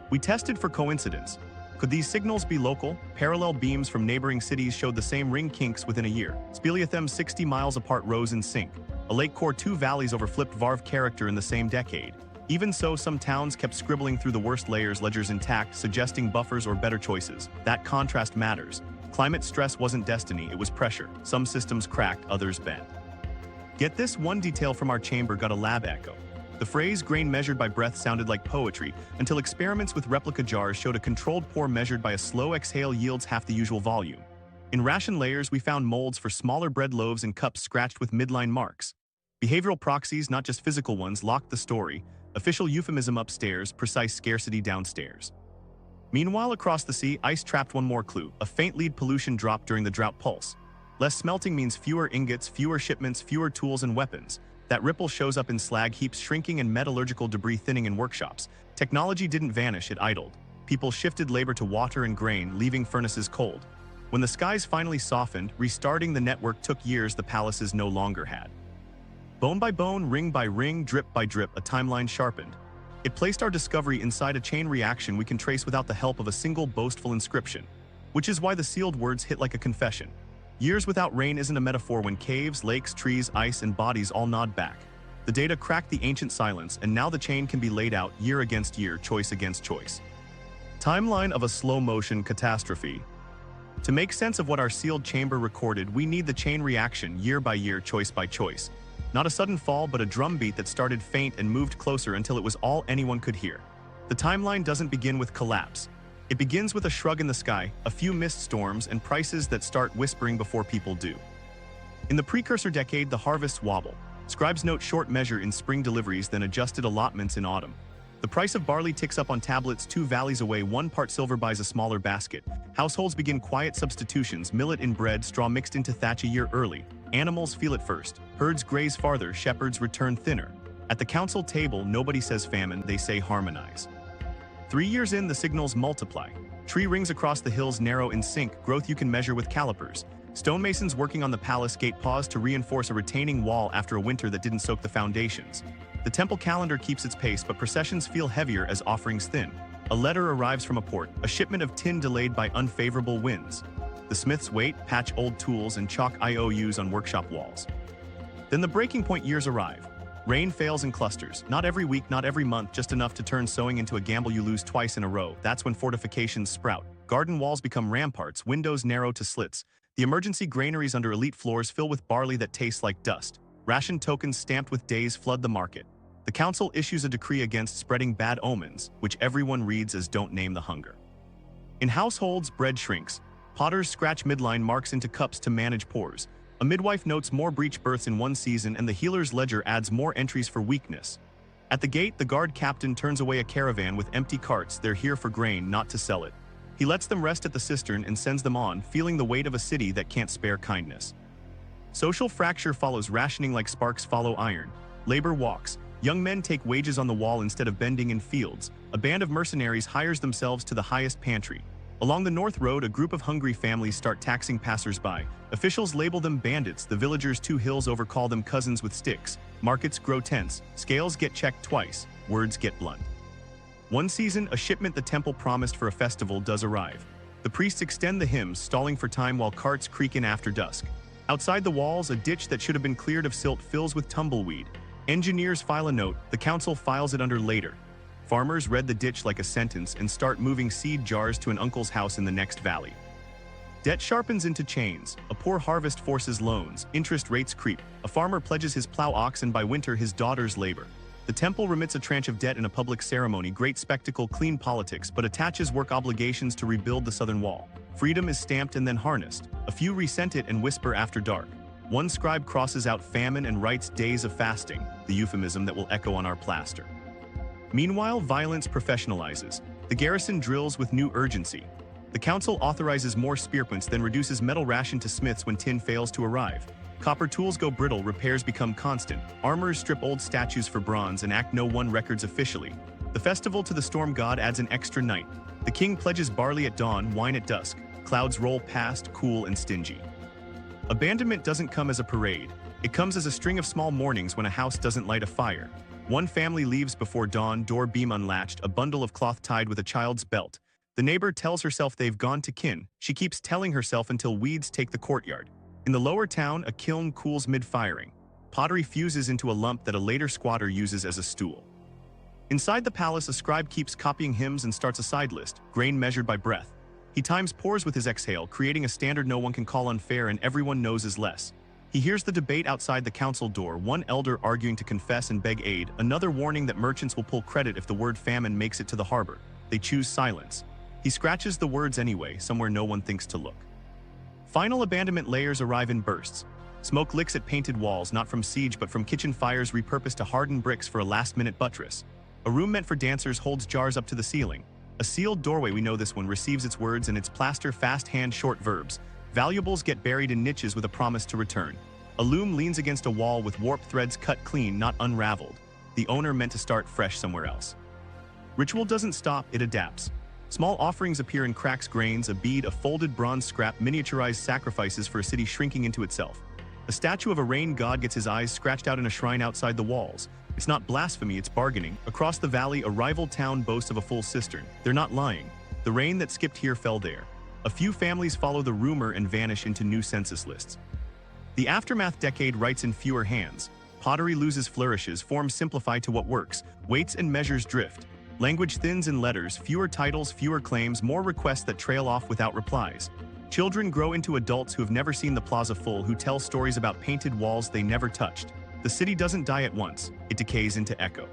We tested for coincidence. Could these signals be local? Parallel beams from neighboring cities showed the same ring kinks within a year. Speleothem 60 miles apart rose in sync. A lake core 2 valleys overflipped Varv character in the same decade. Even so, some towns kept scribbling through the worst layers, ledgers intact, suggesting buffers or better choices. That contrast matters. Climate stress wasn't destiny, it was pressure. Some systems cracked, others bent. Get this, one detail from our chamber got a lab echo. The phrase grain measured by breath sounded like poetry, until experiments with replica jars showed a controlled pour measured by a slow exhale yields half the usual volume. In ration layers, we found molds for smaller bread loaves and cups scratched with midline marks. Behavioral proxies, not just physical ones, locked the story. Official euphemism upstairs, precise scarcity downstairs. Meanwhile, across the sea, ice trapped one more clue. A faint lead pollution dropped during the drought pulse. Less smelting means fewer ingots, fewer shipments, fewer tools and weapons. That ripple shows up in slag heaps shrinking and metallurgical debris thinning in workshops. Technology didn't vanish, it idled. People shifted labor to water and grain, leaving furnaces cold. When the skies finally softened, restarting the network took years the palaces no longer had. Bone by bone, ring by ring, drip by drip, a timeline sharpened. It placed our discovery inside a chain reaction we can trace without the help of a single boastful inscription. Which is why the sealed words hit like a confession. Years without rain isn't a metaphor when caves, lakes, trees, ice, and bodies all nod back. The data cracked the ancient silence, and now the chain can be laid out year against year, choice against choice. Timeline of a slow-motion catastrophe. To make sense of what our sealed chamber recorded, we need the chain reaction, year by year, choice by choice. Not a sudden fall, but a drumbeat that started faint and moved closer until it was all anyone could hear. The timeline doesn't begin with collapse. It begins with a shrug in the sky, a few mist storms, and prices that start whispering before people do. In the precursor decade, the harvests wobble. Scribes note short measure in spring deliveries, then adjusted allotments in autumn. The price of barley ticks up on tablets 2 valleys away, 1 part silver buys a smaller basket. Households begin quiet substitutions, millet in bread, straw mixed into thatch a year early. Animals feel it first. Herds graze farther, shepherds return thinner. At the council table, nobody says famine, they say harmonize. 3 years in, the signals multiply. Tree rings across the hills narrow in sync, growth you can measure with calipers. Stonemasons working on the palace gate pause to reinforce a retaining wall after a winter that didn't soak the foundations. The temple calendar keeps its pace, but processions feel heavier as offerings thin. A letter arrives from a port, a shipment of tin delayed by unfavorable winds. The smiths wait, patch old tools, and chalk IOUs on workshop walls. Then the breaking point years arrive. Rain fails in clusters, not every week, not every month, just enough to turn sowing into a gamble you lose twice in a row. That's when fortifications sprout. Garden walls become ramparts, windows narrow to slits. The emergency granaries under elite floors fill with barley that tastes like dust. Ration tokens stamped with days flood the market. The council issues a decree against spreading bad omens, which everyone reads as don't name the hunger. In households, bread shrinks. Potters scratch midline marks into cups to manage pours. A midwife notes more breech births in one season, and the healer's ledger adds more entries for weakness. At the gate, the guard captain turns away a caravan with empty carts. They're here for grain, not to sell it. He lets them rest at the cistern and sends them on, feeling the weight of a city that can't spare kindness. Social fracture follows rationing like sparks follow iron. Labor walks. Young men take wages on the wall instead of bending in fields. A band of mercenaries hires themselves to the highest pantry. Along the North Road, a group of hungry families start taxing passers-by. Officials label them bandits. The villagers 2 hills over call them cousins with sticks. Markets grow tense. Scales get checked twice. Words get blunt. One season, a shipment the temple promised for a festival does arrive. The priests extend the hymns, stalling for time while carts creak in after dusk. Outside the walls, a ditch that should have been cleared of silt fills with tumbleweed. Engineers file a note. The council files it under later. Farmers read the ditch like a sentence and start moving seed jars to an uncle's house in the next valley. Debt sharpens into chains. A poor harvest forces loans. Interest rates creep. A farmer pledges his plow ox and by winter his daughter's labor. The temple remits a tranche of debt in a public ceremony. Great spectacle, clean politics, but attaches work obligations to rebuild the southern wall. Freedom is stamped and then harnessed. A few resent it and whisper after dark. One scribe crosses out famine and writes days of fasting, the euphemism that will echo on our plaster. Meanwhile, violence professionalizes. The garrison drills with new urgency. The council authorizes more spearpoints, then reduces metal ration to smiths when tin fails to arrive. Copper tools go brittle, repairs become constant. Armorers strip old statues for bronze and Act No. 1 records officially. The festival to the storm god adds an extra night. The king pledges barley at dawn, wine at dusk. Clouds roll past, cool and stingy. Abandonment doesn't come as a parade. It comes as a string of small mornings when a house doesn't light a fire. One family leaves before dawn, door beam unlatched, a bundle of cloth tied with a child's belt. The neighbor tells herself they've gone to kin. She keeps telling herself until weeds take the courtyard. In the lower town, a kiln cools mid-firing. Pottery fuses into a lump that a later squatter uses as a stool. Inside the palace, a scribe keeps copying hymns and starts a side list, grain measured by breath. He times pours with his exhale, creating a standard no one can call unfair and everyone knows is less. He hears the debate outside the council door, one elder arguing to confess and beg aid, another warning that merchants will pull credit if the word famine makes it to the harbor. They choose silence. He scratches the words anyway, somewhere no one thinks to look. Final abandonment layers arrive in bursts. Smoke licks at painted walls, not from siege but from kitchen fires repurposed to hardened bricks for a last-minute buttress. A room meant for dancers holds jars up to the ceiling. A sealed doorway, we know this one, receives its words and its plaster fast hand short verbs. Valuables get buried in niches with a promise to return. A loom leans against a wall with warped threads cut clean, not unraveled. The owner meant to start fresh somewhere else. Ritual doesn't stop, it adapts. Small offerings appear in cracks, grains, a bead, a folded bronze scrap, miniaturized sacrifices for a city shrinking into itself. A statue of a rain god gets his eyes scratched out in a shrine outside the walls. It's not blasphemy, it's bargaining. Across the valley, a rival town boasts of a full cistern. They're not lying. The rain that skipped here fell there. A few families follow the rumor and vanish into new census lists. The aftermath decade writes in fewer hands. Pottery loses flourishes, forms simplify to what works. Weights and measures drift. Language thins in letters, fewer titles, fewer claims, more requests that trail off without replies. Children grow into adults who have never seen the plaza full, who tell stories about painted walls they never touched. The city doesn't die at once, it decays into echo.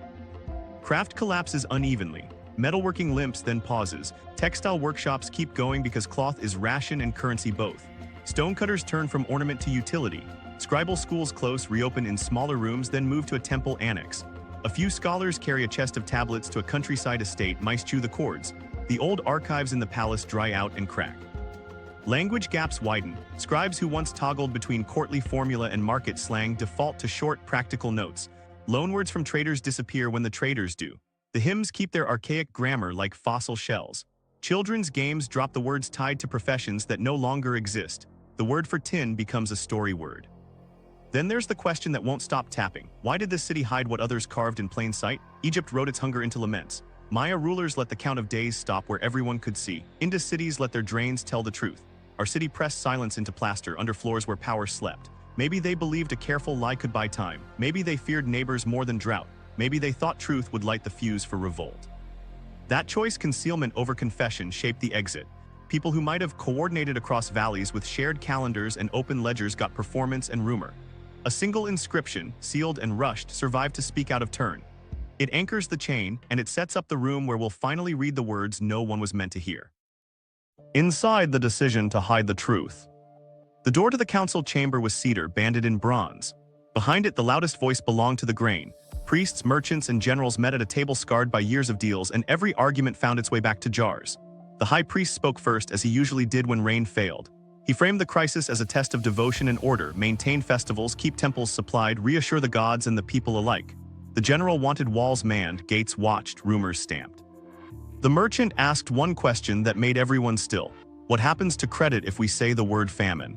Craft collapses unevenly. Metalworking limps, then pauses. Textile workshops keep going because cloth is ration and currency both. Stonecutters turn from ornament to utility. Scribal schools close, reopen in smaller rooms, then move to a temple annex. A few scholars carry a chest of tablets to a countryside estate, mice chew the cords. The old archives in the palace dry out and crack. Language gaps widen. Scribes who once toggled between courtly formula and market slang default to short, practical notes. Loanwords from traders disappear when the traders do. The hymns keep their archaic grammar like fossil shells. Children's games drop the words tied to professions that no longer exist. The word for tin becomes a story word. Then there's the question that won't stop tapping. Why did this city hide what others carved in plain sight? Egypt wrote its hunger into laments. Maya rulers let the count of days stop where everyone could see. Indus cities let their drains tell the truth. Our city pressed silence into plaster under floors where power slept. Maybe they believed a careful lie could buy time. Maybe they feared neighbors more than drought. Maybe they thought truth would light the fuse for revolt. That choice, concealment over confession, shaped the exit. People who might have coordinated across valleys with shared calendars and open ledgers got performance and rumor. A single inscription, sealed and rushed, survived to speak out of turn. It anchors the chain, and it sets up the room where we'll finally read the words no one was meant to hear. Inside, the decision to hide the truth. The door to the council chamber was cedar, banded in bronze. Behind it, the loudest voice belonged to the grain. Priests, merchants, and generals met at a table scarred by years of deals, and every argument found its way back to jars. The high priest spoke first, as he usually did when rain failed. He framed the crisis as a test of devotion and order: maintain festivals, keep temples supplied, reassure the gods and the people alike. The general wanted walls manned, gates watched, rumors stamped. The merchant asked one question that made everyone still. What happens to credit if we say the word famine?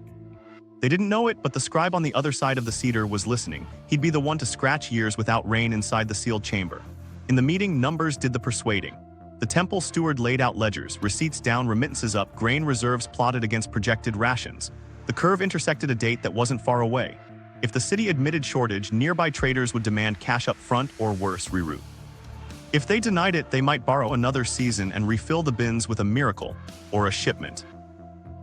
They didn't know it, but the scribe on the other side of the cedar was listening. He'd be the one to scratch years without rain inside the sealed chamber. In the meeting, numbers did the persuading. The temple steward laid out ledgers, receipts down, remittances up, grain reserves plotted against projected rations. The curve intersected a date that wasn't far away. If the city admitted shortage, nearby traders would demand cash up front or worse, reroute. If they denied it, they might borrow another season and refill the bins with a miracle or a shipment.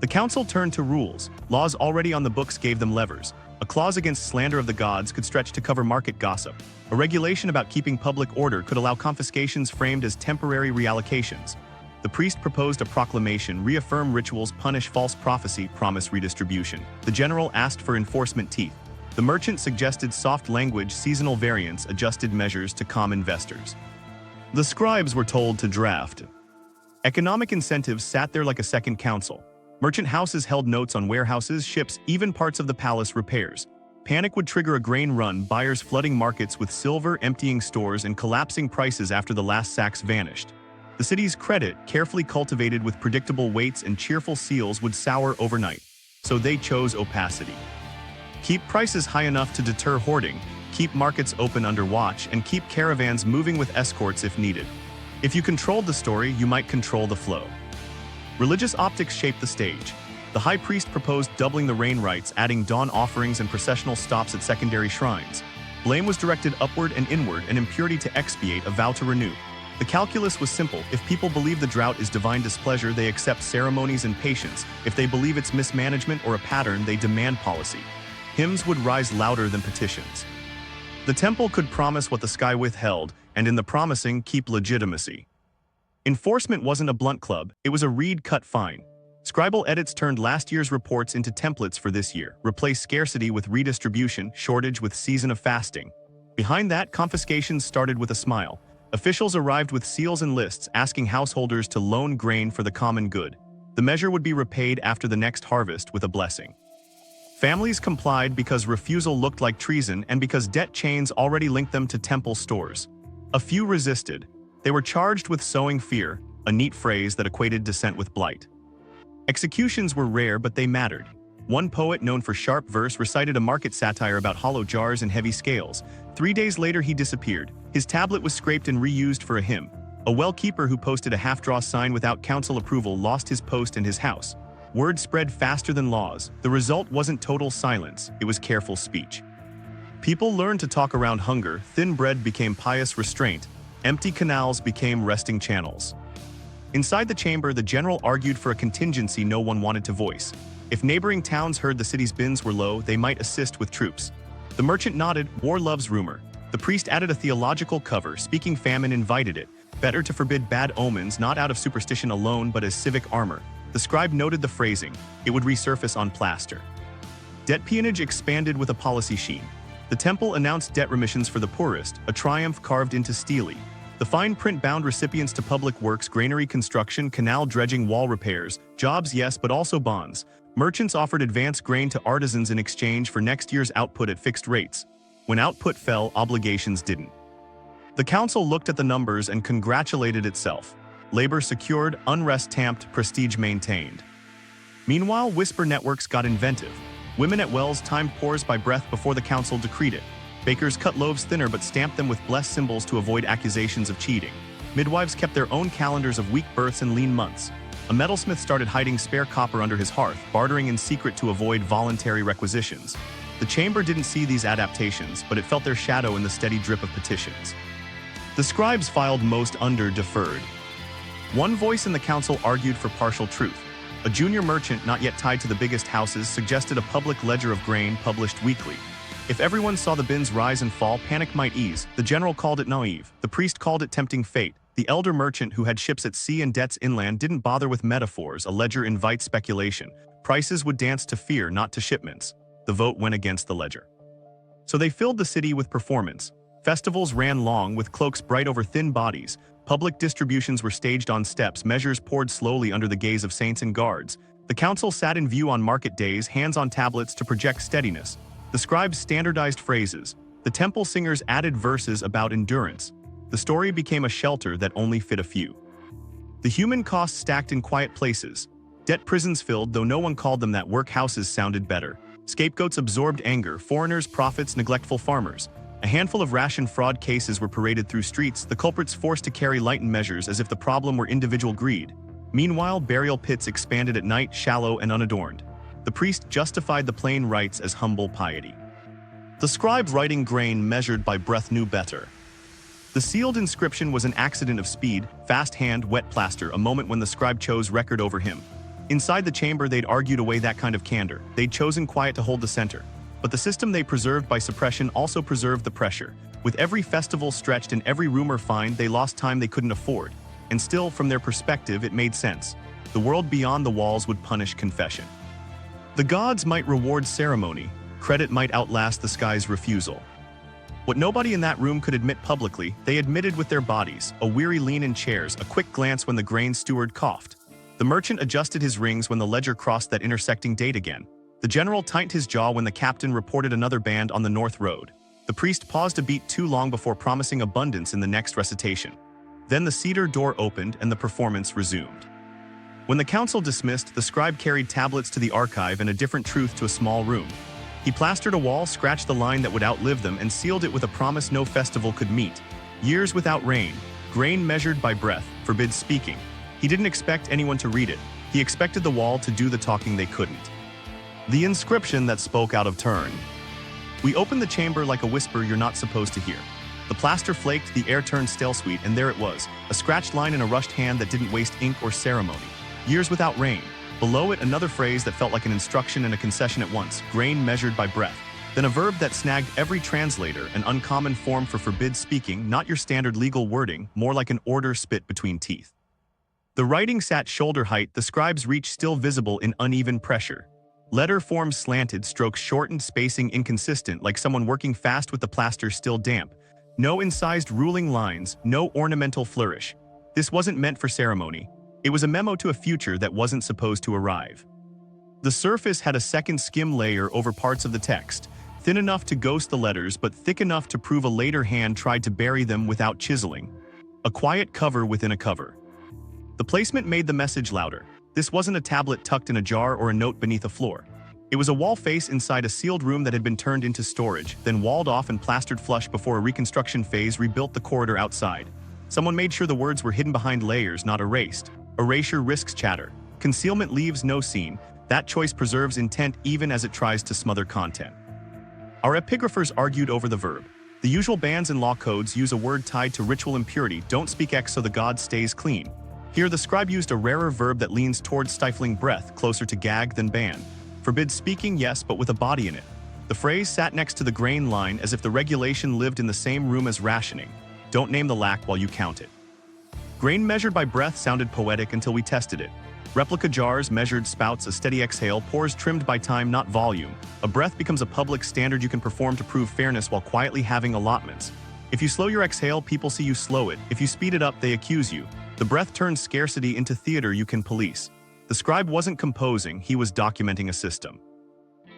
The council turned to rules. Laws already on the books gave them levers. A clause against slander of the gods could stretch to cover market gossip. A regulation about keeping public order could allow confiscations framed as temporary reallocations. The priest proposed a proclamation: reaffirm rituals, punish false prophecy, promise redistribution. The general asked for enforcement teeth. The merchant suggested soft language, seasonal variants, adjusted measures to calm investors. The scribes were told to draft. Economic incentives sat there like a second council. Merchant houses held notes on warehouses, ships, even parts of the palace repairs. Panic would trigger a grain run, buyers flooding markets with silver, emptying stores, and collapsing prices after the last sacks vanished. The city's credit, carefully cultivated with predictable weights and cheerful seals, would sour overnight. So they chose opacity. Keep prices high enough to deter hoarding, keep markets open under watch, and keep caravans moving with escorts if needed. If you controlled the story, you might control the flow. Religious optics shaped the stage. The high priest proposed doubling the rain rites, adding dawn offerings and processional stops at secondary shrines. Blame was directed upward and inward, an impurity to expiate, a vow to renew. The calculus was simple: if people believe the drought is divine displeasure, they accept ceremonies and patience. If they believe it's mismanagement or a pattern, they demand policy. Hymns would rise louder than petitions. The temple could promise what the sky withheld, and in the promising, keep legitimacy. Enforcement wasn't a blunt club, it was a reed-cut fine. Scribal edits turned last year's reports into templates for this year, replaced scarcity with redistribution, shortage with season of fasting. Behind that, confiscations started with a smile. Officials arrived with seals and lists asking householders to loan grain for the common good. The measure would be repaid after the next harvest with a blessing. Families complied because refusal looked like treason and because debt chains already linked them to temple stores. A few resisted. They were charged with sowing fear, a neat phrase that equated dissent with blight. Executions were rare, but they mattered. One poet known for sharp verse recited a market satire about hollow jars and heavy scales. 3 days later he disappeared. His tablet was scraped and reused for a hymn. A well-keeper who posted a half-draw sign without council approval lost his post and his house. Word spread faster than laws. The result wasn't total silence, it was careful speech. People learned to talk around hunger, thin bread became pious restraint, empty canals became resting channels. Inside the chamber, the general argued for a contingency no one wanted to voice. If neighboring towns heard the city's bins were low, they might assist with troops. The merchant nodded, war loves rumor. The priest added a theological cover, speaking famine invited it. Better to forbid bad omens, not out of superstition alone, but as civic armor. The scribe noted the phrasing. It would resurface on plaster. Debt peonage expanded with a policy sheen. The temple announced debt remissions for the poorest, a triumph carved into stele. The fine print bound recipients to public works, granary construction, canal dredging, wall repairs, jobs yes, but also bonds. Merchants offered advance grain to artisans in exchange for next year's output at fixed rates. When output fell, obligations didn't. The council looked at the numbers and congratulated itself. Labor secured, unrest tamped, prestige maintained. Meanwhile, whisper networks got inventive. Women at wells timed pours by breath before the council decreed it. Bakers cut loaves thinner but stamped them with blessed symbols to avoid accusations of cheating. Midwives kept their own calendars of weak births and lean months. A metalsmith started hiding spare copper under his hearth, bartering in secret to avoid voluntary requisitions. The chamber didn't see these adaptations, but it felt their shadow in the steady drip of petitions. The scribes filed most under deferred. One voice in the council argued for partial truth. A junior merchant not yet tied to the biggest houses suggested a public ledger of grain published weekly. If everyone saw the bins rise and fall, panic might ease. The general called it naive. The priest called it tempting fate. The elder merchant who had ships at sea and debts inland didn't bother with metaphors. A ledger invites speculation. Prices would dance to fear, not to shipments. The vote went against the ledger. So they filled the city with performance. Festivals ran long, with cloaks bright over thin bodies. Public distributions were staged on steps, measures poured slowly under the gaze of saints and guards. The council sat in view on market days, hands on tablets to project steadiness. The scribes standardized phrases. The temple singers added verses about endurance. The story became a shelter that only fit a few. The human costs stacked in quiet places. Debt prisons filled, though no one called them that. Workhouses sounded better. Scapegoats absorbed anger, foreigners, prophets, neglectful farmers. A handful of ration fraud cases were paraded through streets, the culprits forced to carry lightened measures as if the problem were individual greed. Meanwhile, burial pits expanded at night, shallow and unadorned. The priest justified the plain rites as humble piety. The scribe writing grain measured by breath knew better. The sealed inscription was an accident of speed, fast hand, wet plaster, a moment when the scribe chose record over him. Inside the chamber, they'd argued away that kind of candor. They'd chosen quiet to hold the center. But the system they preserved by suppression also preserved the pressure. With every festival stretched and every rumor fined, they lost time they couldn't afford. And still, from their perspective, it made sense. The world beyond the walls would punish confession. The gods might reward ceremony. Credit might outlast the sky's refusal. What nobody in that room could admit publicly, they admitted with their bodies, a weary lean in chairs, a quick glance when the grain steward coughed. The merchant adjusted his rings when the ledger crossed that intersecting date again. The general tightened his jaw when the captain reported another band on the North Road. The priest paused a beat too long before promising abundance in the next recitation. Then the cedar door opened and the performance resumed. When the council dismissed, the scribe carried tablets to the archive and a different truth to a small room. He plastered a wall, scratched the line that would outlive them, and sealed it with a promise no festival could meet. Years without rain, grain measured by breath, forbids speaking. He didn't expect anyone to read it. He expected the wall to do the talking they couldn't. The inscription that spoke out of turn. We opened the chamber like a whisper you're not supposed to hear. The plaster flaked, the air turned stale sweet, and there it was, a scratched line in a rushed hand that didn't waste ink or ceremony. Years without rain. Below it, another phrase that felt like an instruction and a concession at once, grain measured by breath. Then a verb that snagged every translator, an uncommon form for forbid speaking, not your standard legal wording, more like an order spit between teeth. The writing sat shoulder height, the scribe's reach still visible in uneven pressure. Letter forms slanted, strokes shortened, spacing inconsistent, like someone working fast with the plaster still damp. No incised ruling lines, no ornamental flourish. This wasn't meant for ceremony. It was a memo to a future that wasn't supposed to arrive. The surface had a second skim layer over parts of the text, thin enough to ghost the letters but thick enough to prove a later hand tried to bury them without chiseling. A quiet cover within a cover. The placement made the message louder. This wasn't a tablet tucked in a jar or a note beneath a floor. It was a wall face inside a sealed room that had been turned into storage, then walled off and plastered flush before a reconstruction phase rebuilt the corridor outside. Someone made sure the words were hidden behind layers, not erased. Erasure risks chatter. Concealment leaves no scene. That choice preserves intent even as it tries to smother content. Our epigraphers argued over the verb. The usual bans and law codes use a word tied to ritual impurity, don't speak X so the god stays clean. Here the scribe used a rarer verb that leans towards stifling breath, closer to gag than ban. Forbids speaking, yes, but with a body in it. The phrase sat next to the grain line as if the regulation lived in the same room as rationing. Don't name the lack while you count it. Grain measured by breath sounded poetic until we tested it. Replica jars, measured spouts, a steady exhale, pours trimmed by time, not volume. A breath becomes a public standard you can perform to prove fairness while quietly having allotments. If you slow your exhale, people see you slow it. If you speed it up, they accuse you. The breath turns scarcity into theater you can police. The scribe wasn't composing, he was documenting a system.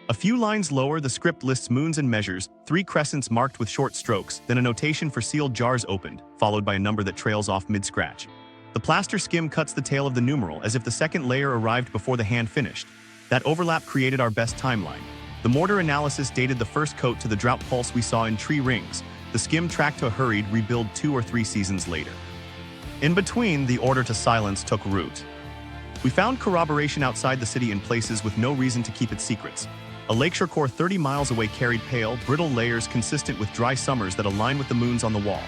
A few lines lower, the script lists moons and measures, 3 crescents marked with short strokes, then a notation for sealed jars opened, followed by a number that trails off mid-scratch. The plaster skim cuts the tail of the numeral as if the second layer arrived before the hand finished. That overlap created our best timeline. The mortar analysis dated the first coat to the drought pulse we saw in tree rings. The skim tracked to a hurried rebuild 2 or 3 seasons later. In between, the order to silence took root. We found corroboration outside the city in places with no reason to keep its secrets. A lakeshore core 30 miles away carried pale, brittle layers consistent with dry summers that align with the moons on the wall.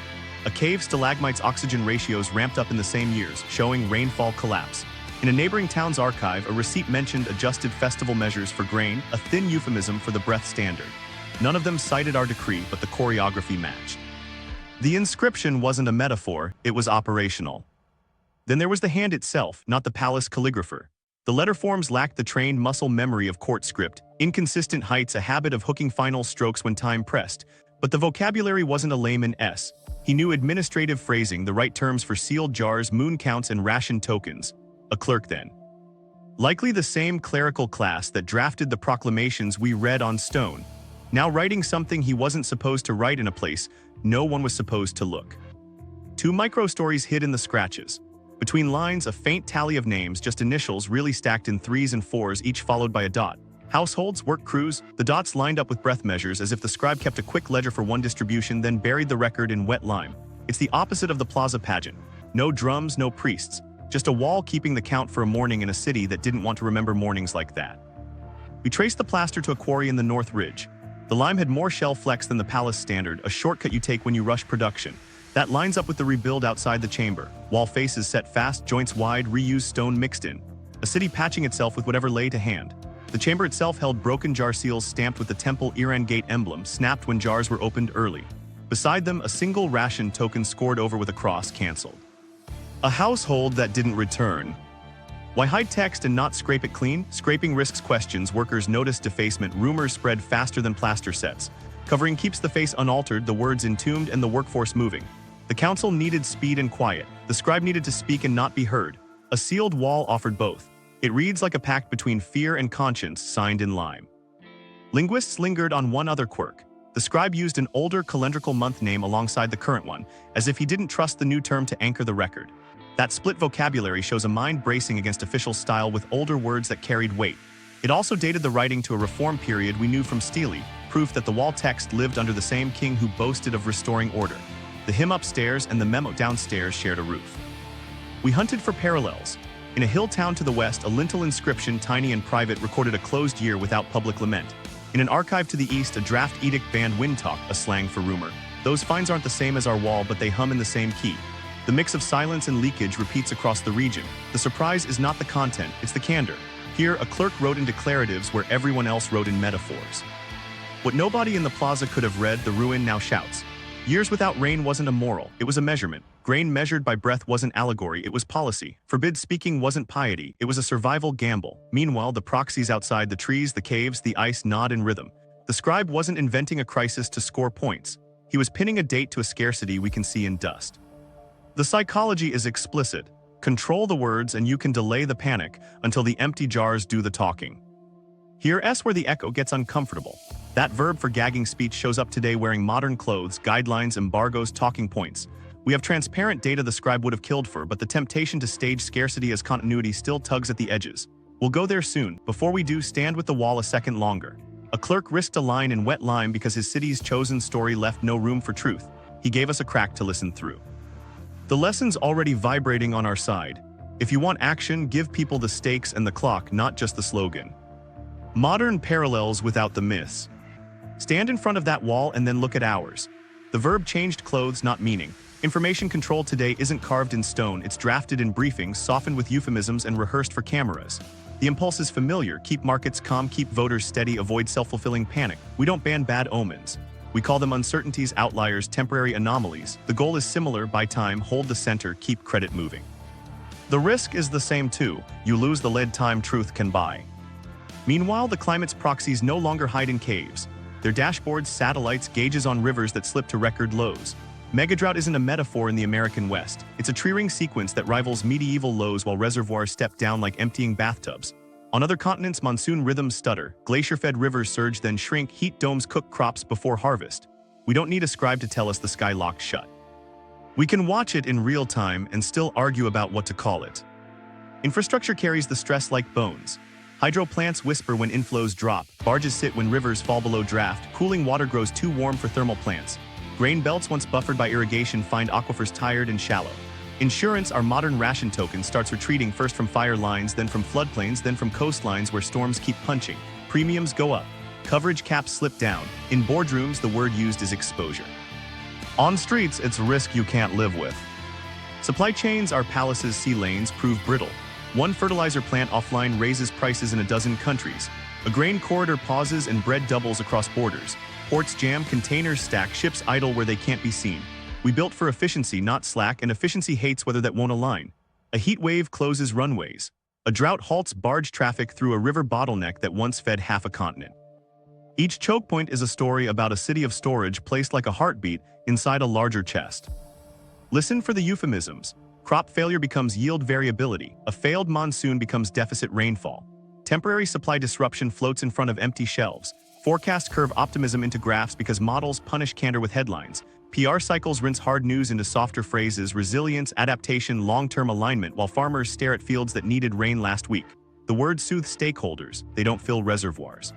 A cave stalagmite's oxygen ratios ramped up in the same years, showing rainfall collapse. In a neighboring town's archive, a receipt mentioned adjusted festival measures for grain, a thin euphemism for the breath standard. None of them cited our decree, but the choreography matched. The inscription wasn't a metaphor, it was operational. Then there was the hand itself, not the palace calligrapher. The letter forms lacked the trained muscle memory of court script, inconsistent heights, a habit of hooking final strokes when time pressed. But the vocabulary wasn't a layman S. He knew administrative phrasing, the right terms for sealed jars, moon counts, and ration tokens. A clerk then. Likely the same clerical class that drafted the proclamations we read on stone. Now writing something he wasn't supposed to write in a place no one was supposed to look. 2 micro-stories hid in the scratches. Between lines, a faint tally of names, just initials really stacked in 3s and 4s, each followed by a dot. Households, work crews, the dots lined up with breath measures as if the scribe kept a quick ledger for one distribution, then buried the record in wet lime. It's the opposite of the plaza pageant. No drums, no priests. Just a wall keeping the count for a morning in a city that didn't want to remember mornings like that. We traced the plaster to a quarry in the North Ridge. The lime had more shell flecks than the palace standard, a shortcut you take when you rush production. That lines up with the rebuild outside the chamber. Wall faces set fast, joints wide, reused stone mixed in. A city patching itself with whatever lay to hand. The chamber itself held broken jar seals stamped with the temple Iran gate emblem, snapped when jars were opened early. Beside them, a single ration token scored over with a cross canceled. A household that didn't return. Why hide text and not scrape it clean? Scraping risks questions, workers notice defacement, rumors spread faster than plaster sets. Covering keeps the face unaltered, the words entombed, and the workforce moving. The council needed speed and quiet. The scribe needed to speak and not be heard. A sealed wall offered both. It reads like a pact between fear and conscience, signed in lime. Linguists lingered on one other quirk. The scribe used an older calendrical month name alongside the current one, as if he didn't trust the new term to anchor the record. That split vocabulary shows a mind bracing against official style with older words that carried weight. It also dated the writing to a reform period we knew from Steely, proof that the wall text lived under the same king who boasted of restoring order. The hymn upstairs and the memo downstairs shared a roof. We hunted for parallels. In a hill town to the west, a lintel inscription, tiny and private, recorded a closed year without public lament. In an archive to the east, a draft edict banned wind talk, a slang for rumor. Those fines aren't the same as our wall, but they hum in the same key. The mix of silence and leakage repeats across the region. The surprise is not the content, it's the candor. Here, a clerk wrote in declaratives where everyone else wrote in metaphors. What nobody in the plaza could have read, the ruin now shouts. Years without rain wasn't a moral, it was a measurement. Grain measured by breath wasn't allegory, it was policy. Forbid speaking wasn't piety, it was a survival gamble. Meanwhile, the proxies outside the trees, the caves, the ice nod in rhythm. The scribe wasn't inventing a crisis to score points. He was pinning a date to a scarcity we can see in dust. The psychology is explicit. Control the words and you can delay the panic until the empty jars do the talking. Here's where the echo gets uncomfortable. That verb for gagging speech shows up today wearing modern clothes, guidelines, embargoes, talking points. We have transparent data the scribe would have killed for, but the temptation to stage scarcity as continuity still tugs at the edges. We'll go there soon. Before we do, stand with the wall a second longer. A clerk risked a line in wet lime because his city's chosen story left no room for truth. He gave us a crack to listen through. The lesson's already vibrating on our side. If you want action, give people the stakes and the clock, not just the slogan. Modern parallels without the myths. Stand in front of that wall and then look at ours. The verb changed clothes, not meaning. Information control today isn't carved in stone, it's drafted in briefings, softened with euphemisms and rehearsed for cameras. The impulse is familiar: keep markets calm, keep voters steady, avoid self-fulfilling panic. We don't ban bad omens. We call them uncertainties, outliers, temporary anomalies. The goal is similar: buy time, hold the center, keep credit moving. The risk is the same too. You lose the lead time truth can buy. Meanwhile, the climate's proxies no longer hide in caves. Their dashboards, satellites, gauges on rivers that slip to record lows. Megadrought isn't a metaphor in the American West. It's a tree-ring sequence that rivals medieval lows while reservoirs step down like emptying bathtubs. On other continents, monsoon rhythms stutter. Glacier-fed rivers surge then shrink. Heat domes cook crops before harvest. We don't need a scribe to tell us the sky locked shut. We can watch it in real time and still argue about what to call it. Infrastructure carries the stress like bones. Hydro plants whisper when inflows drop. Barges sit when rivers fall below draft. Cooling water grows too warm for thermal plants. Grain belts once buffered by irrigation find aquifers tired and shallow. Insurance, our modern ration token, starts retreating first from fire lines, then from floodplains, then from coastlines where storms keep punching. Premiums go up. Coverage caps slip down. In boardrooms, the word used is exposure. On streets, it's risk you can't live with. Supply chains, our palaces, sea lanes, prove brittle. One fertilizer plant offline raises prices in a dozen countries. A grain corridor pauses and bread doubles across borders. Ports jam, containers stack, ships idle where they can't be seen. We built for efficiency, not slack, and efficiency hates whether that won't align. A heat wave closes runways. A drought halts barge traffic through a river bottleneck that once fed half a continent. Each choke point is a story about a city of storage placed like a heartbeat inside a larger chest. Listen for the euphemisms. Crop failure becomes yield variability. A failed monsoon becomes deficit rainfall. Temporary supply disruption floats in front of empty shelves. Forecast curve optimism into graphs because models punish candor with headlines. PR cycles rinse hard news into softer phrases. Resilience, adaptation, long-term alignment, while farmers stare at fields that needed rain last week. The words soothe stakeholders, they don't fill reservoirs.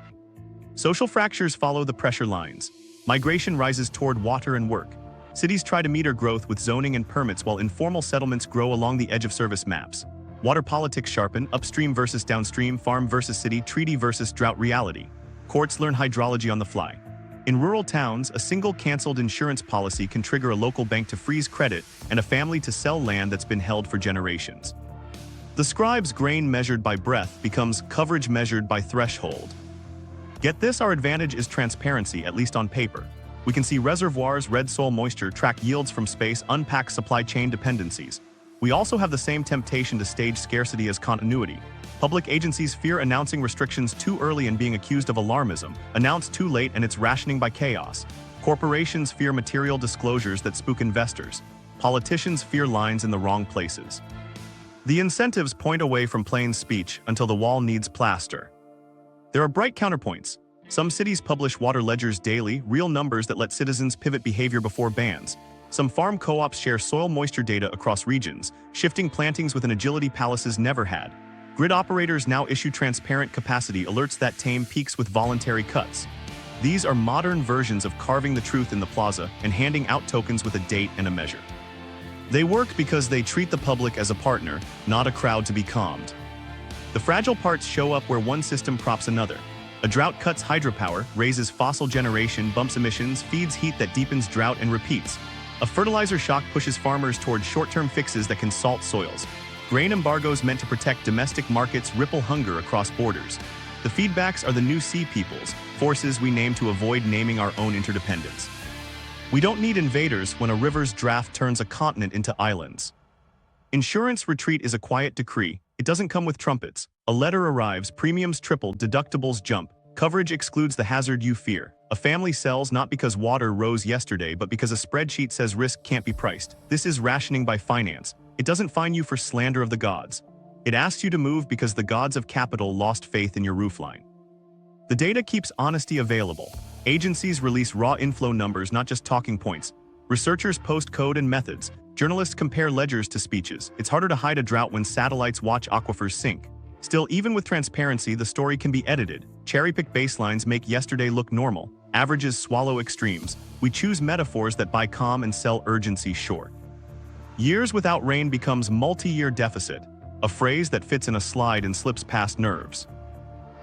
Social fractures follow the pressure lines. Migration rises toward water and work. Cities try to meter growth with zoning and permits while informal settlements grow along the edge of service maps. Water politics sharpen, upstream versus downstream, farm versus city, treaty versus drought reality. Courts learn hydrology on the fly. In rural towns, a single canceled insurance policy can trigger a local bank to freeze credit and a family to sell land that's been held for generations. The scribe's grain measured by breath becomes coverage measured by threshold. Get this, our advantage is transparency, at least on paper. We can see reservoirs, red soil moisture, track yields from space, unpack supply chain dependencies. We also have the same temptation to stage scarcity as continuity. Public agencies fear announcing restrictions too early and being accused of alarmism, announce too late and it's rationing by chaos. Corporations fear material disclosures that spook investors. Politicians fear lines in the wrong places. The incentives point away from plain speech until the wall needs plaster. There are bright counterpoints. Some cities publish water ledgers daily, real numbers that let citizens pivot behavior before bans. Some farm co-ops share soil moisture data across regions, shifting plantings with an agility palaces never had. Grid operators now issue transparent capacity alerts that tame peaks with voluntary cuts. These are modern versions of carving the truth in the plaza and handing out tokens with a date and a measure. They work because they treat the public as a partner, not a crowd to be calmed. The fragile parts show up where one system props another. A drought cuts hydropower, raises fossil generation, bumps emissions, feeds heat that deepens drought and repeats. A fertilizer shock pushes farmers toward short-term fixes that can salt soils. Grain embargoes meant to protect domestic markets ripple hunger across borders. The feedbacks are the new sea peoples, forces we name to avoid naming our own interdependence. We don't need invaders when a river's draft turns a continent into islands. Insurance retreat is a quiet decree. It doesn't come with trumpets. A letter arrives, premiums triple, deductibles jump. Coverage excludes the hazard you fear. A family sells not because water rose yesterday, but because a spreadsheet says risk can't be priced. This is rationing by finance. It doesn't fine you for slander of the gods. It asks you to move because the gods of capital lost faith in your roofline. The data keeps honesty available. Agencies release raw inflow numbers, not just talking points. Researchers post code and methods. Journalists compare ledgers to speeches. It's harder to hide a drought when satellites watch aquifers sink. Still, even with transparency, the story can be edited. Cherry-picked baselines make yesterday look normal. Averages swallow extremes. We choose metaphors that buy calm and sell urgency short. Years without rain becomes multi-year deficit, a phrase that fits in a slide and slips past nerves.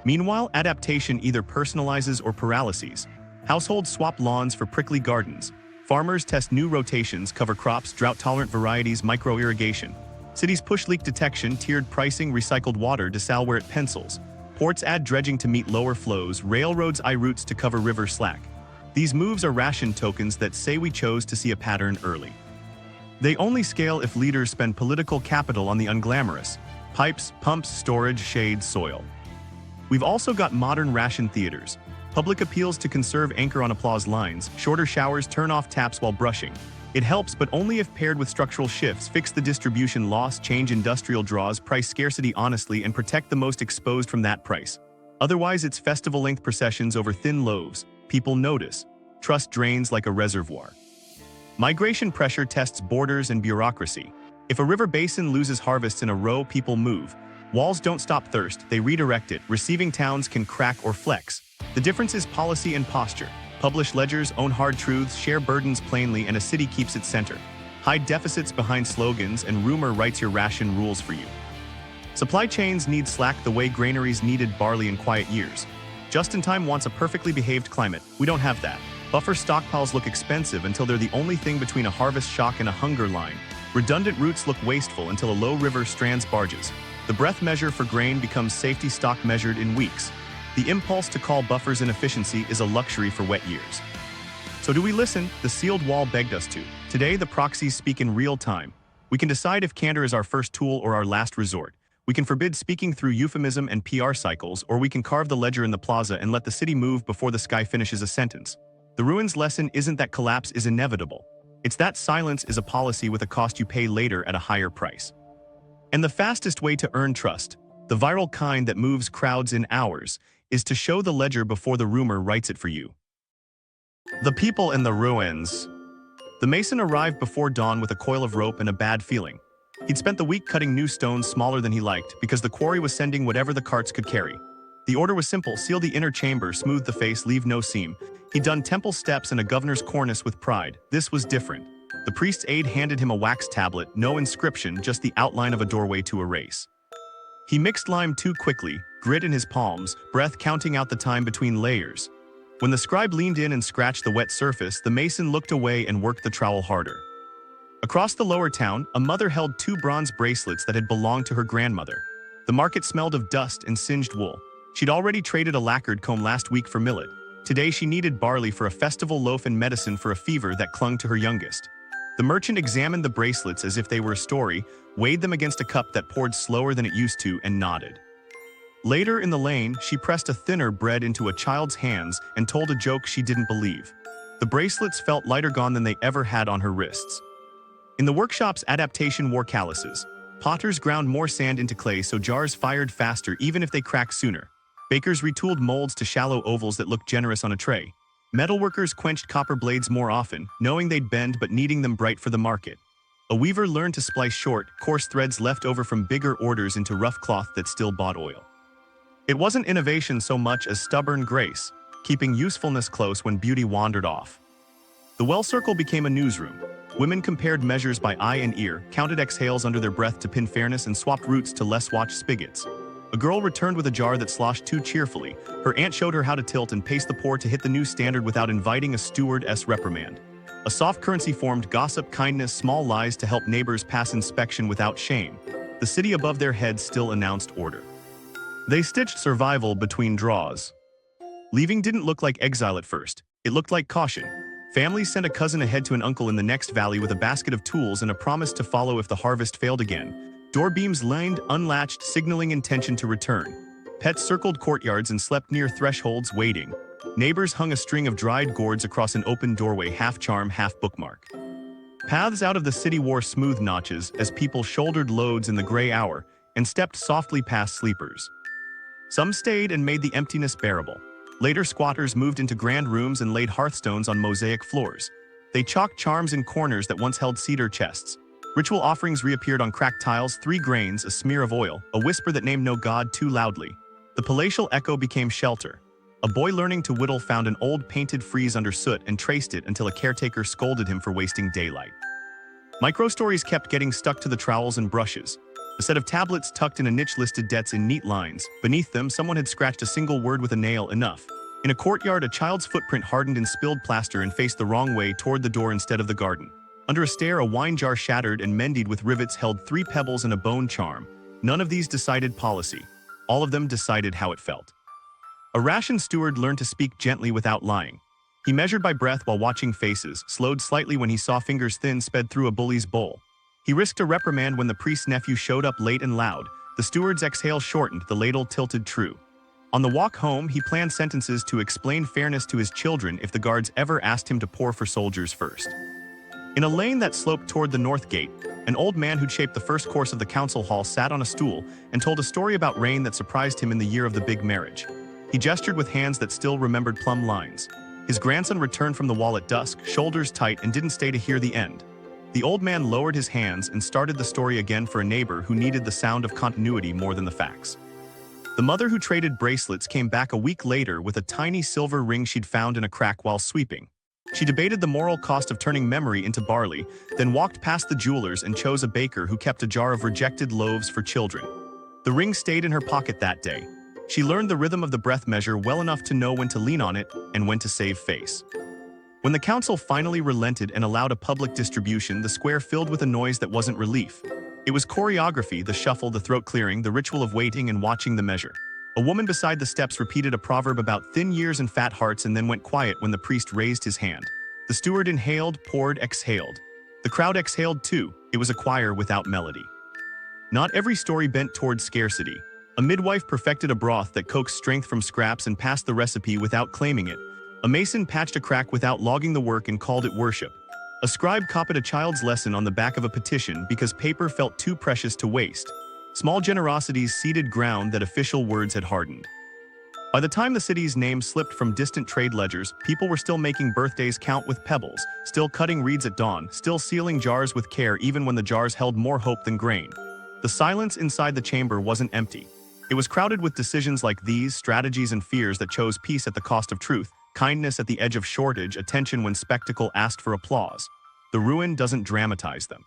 Meanwhile, adaptation either personalizes or paralyses. Households swap lawns for prickly gardens. Farmers test new rotations, cover crops, drought-tolerant varieties, micro-irrigation. Cities push leak detection, tiered pricing, recycled water, desal where it pencils. Ports add dredging to meet lower flows, railroads eye routes to cover river slack. These moves are ration tokens that say we chose to see a pattern early. They only scale if leaders spend political capital on the unglamorous: pipes, pumps, storage, shade, soil. We've also got modern ration theaters. Public appeals to conserve anchor on applause lines, shorter showers, turn off taps while brushing. It helps, but only if paired with structural shifts. Fix the distribution loss, change industrial draws, price scarcity honestly, and protect the most exposed from that price. Otherwise, it's festival-length processions over thin loaves. People notice. Trust drains like a reservoir. Migration pressure tests borders and bureaucracy. If a river basin loses harvests in a row, people move. Walls don't stop thirst, they redirect it. Receiving towns can crack or flex. The difference is policy and posture. Publish ledgers, own hard truths, share burdens plainly, and a city keeps its center. Hide deficits behind slogans, and rumor writes your ration rules for you. Supply chains need slack the way granaries needed barley in quiet years. Just-in-time wants a perfectly behaved climate. We don't have that. Buffer stockpiles look expensive until they're the only thing between a harvest shock and a hunger line. Redundant routes look wasteful until a low river strands barges. The breath measure for grain becomes safety stock measured in weeks. The impulse to call buffers inefficiency is a luxury for wet years. So do we listen? The sealed wall begged us to. Today, the proxies speak in real time. We can decide if candor is our first tool or our last resort. We can forbid speaking through euphemism and PR cycles, or we can carve the ledger in the plaza and let the city move before the sky finishes a sentence. The ruins lesson isn't that collapse is inevitable. It's that silence is a policy with a cost you pay later at a higher price. And the fastest way to earn trust, the viral kind that moves crowds in hours, is to show the ledger before the rumor writes it for you. The people in the ruins. The mason arrived before dawn with a coil of rope and a bad feeling. He'd spent the week cutting new stones smaller than he liked because the quarry was sending whatever the carts could carry. The order was simple: seal the inner chamber, smooth the face, leave no seam. He'd done temple steps and a governor's cornice with pride. This was different. The priest's aide handed him a wax tablet, no inscription, just the outline of a doorway to erase. He mixed lime too quickly, grit in his palms, breath counting out the time between layers. When the scribe leaned in and scratched the wet surface, the mason looked away and worked the trowel harder. Across the lower town, a mother held 2 bronze bracelets that had belonged to her grandmother. The market smelled of dust and singed wool. She'd already traded a lacquered comb last week for millet. Today she needed barley for a festival loaf and medicine for a fever that clung to her youngest. The merchant examined the bracelets as if they were a story, weighed them against a cup that poured slower than it used to, and nodded. Later in the lane, she pressed a thinner bread into a child's hands and told a joke she didn't believe. The bracelets felt lighter gone than they ever had on her wrists. In the workshops, Adaptation wore calluses. Potters ground more sand into clay so jars fired faster even if they cracked sooner. Bakers retooled molds to shallow ovals that looked generous on a tray. Metalworkers quenched copper blades more often, knowing they'd bend but needing them bright for the market. A weaver learned to splice short, coarse threads left over from bigger orders into rough cloth that still bought oil. It wasn't innovation so much as stubborn grace, keeping usefulness close when beauty wandered off. The well circle became a newsroom. Women compared measures by eye and ear, counted exhales under their breath to pin fairness, and swapped roots to less watched spigots. A girl returned with a jar that sloshed too cheerfully. Her aunt showed her how to tilt and pace the pour to hit the new standard without inviting a steward's reprimand. A soft currency formed: gossip, kindness, small lies to help neighbors pass inspection without shame. The city above their heads still announced order. They stitched survival between draws. Leaving didn't look like exile at first. It looked like caution. Families sent a cousin ahead to an uncle in the next valley with a basket of tools and a promise to follow if the harvest failed again. Door beams leaned unlatched, signaling intention to return. Pets circled courtyards and slept near thresholds, waiting. Neighbors hung a string of dried gourds across an open doorway, half charm, half bookmark. Paths out of the city wore smooth notches as people shouldered loads in the gray hour and stepped softly past sleepers. Some stayed and made the emptiness bearable. Later, squatters moved into grand rooms and laid hearthstones on mosaic floors. They chalked charms in corners that once held cedar chests. Ritual offerings reappeared on cracked tiles, 3 grains, a smear of oil, a whisper that named no god too loudly. The palatial echo became shelter. A boy learning to whittle found an old painted frieze under soot and traced it until a caretaker scolded him for wasting daylight. Microstories kept getting stuck to the trowels and brushes. A set of tablets tucked in a niche listed debts in neat lines. Beneath them, someone had scratched a single word with a nail, enough. In a courtyard, a child's footprint hardened in spilled plaster and faced the wrong way toward the door instead of the garden. Under a stair, a wine jar shattered and mended with rivets held 3 pebbles and a bone charm. None of these decided policy. All of them decided how it felt. A ration steward learned to speak gently without lying. He measured by breath while watching faces, slowed slightly when he saw fingers thin sped through a bully's bowl. He risked a reprimand when the priest's nephew showed up late and loud. The steward's exhale shortened, the ladle tilted true. On the walk home, he planned sentences to explain fairness to his children if the guards ever asked him to pour for soldiers first. In a lane that sloped toward the north gate, an old man who'd shaped the first course of the council hall sat on a stool and told a story about rain that surprised him in the year of the big marriage. He gestured with hands that still remembered plumb lines. His grandson returned from the wall at dusk, shoulders tight, and didn't stay to hear the end. The old man lowered his hands and started the story again for a neighbor who needed the sound of continuity more than the facts. The mother who traded bracelets came back a week later with a tiny silver ring she'd found in a crack while sweeping. She debated the moral cost of turning memory into barley, then walked past the jewelers and chose a baker who kept a jar of rejected loaves for children. The ring stayed in her pocket that day. She learned the rhythm of the breath measure well enough to know when to lean on it and when to save face. When the council finally relented and allowed a public distribution, the square filled with a noise that wasn't relief. It was choreography, the shuffle, the throat clearing, the ritual of waiting and watching the measure. A woman beside the steps repeated a proverb about thin years and fat hearts and then went quiet when the priest raised his hand. The steward inhaled, poured, exhaled. The crowd exhaled too. It was a choir without melody. Not every story bent toward scarcity. A midwife perfected a broth that coaxed strength from scraps and passed the recipe without claiming it. A mason patched a crack without logging the work and called it worship. A scribe copied a child's lesson on the back of a petition because paper felt too precious to waste. Small generosities seeded ground that official words had hardened. By the time the city's name slipped from distant trade ledgers, people were still making birthdays count with pebbles, still cutting reeds at dawn, still sealing jars with care even when the jars held more hope than grain. The silence inside the chamber wasn't empty. It was crowded with decisions like these, strategies and fears that chose peace at the cost of truth, kindness at the edge of shortage, attention when spectacle asked for applause. The ruin doesn't dramatize them.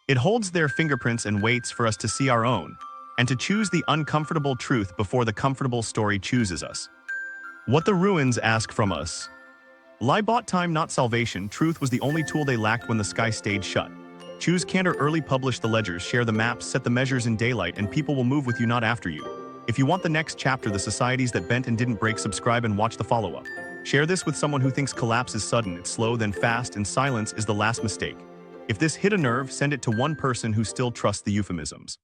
It holds their fingerprints and waits for us to see our own, and to choose the uncomfortable truth before the comfortable story chooses us. What the ruins ask from us. Lie bought time, not salvation. Truth was the only tool they lacked when the sky stayed shut. Choose Cantor early, publish the ledgers, share the maps, set the measures in daylight, and people will move with you, not after you. If you want the next chapter, the societies that bent and didn't break, subscribe and watch the follow-up. Share this with someone who thinks collapse is sudden, it's slow, then fast, and silence is the last mistake. If this hit a nerve, send it to one person who still trusts the euphemisms.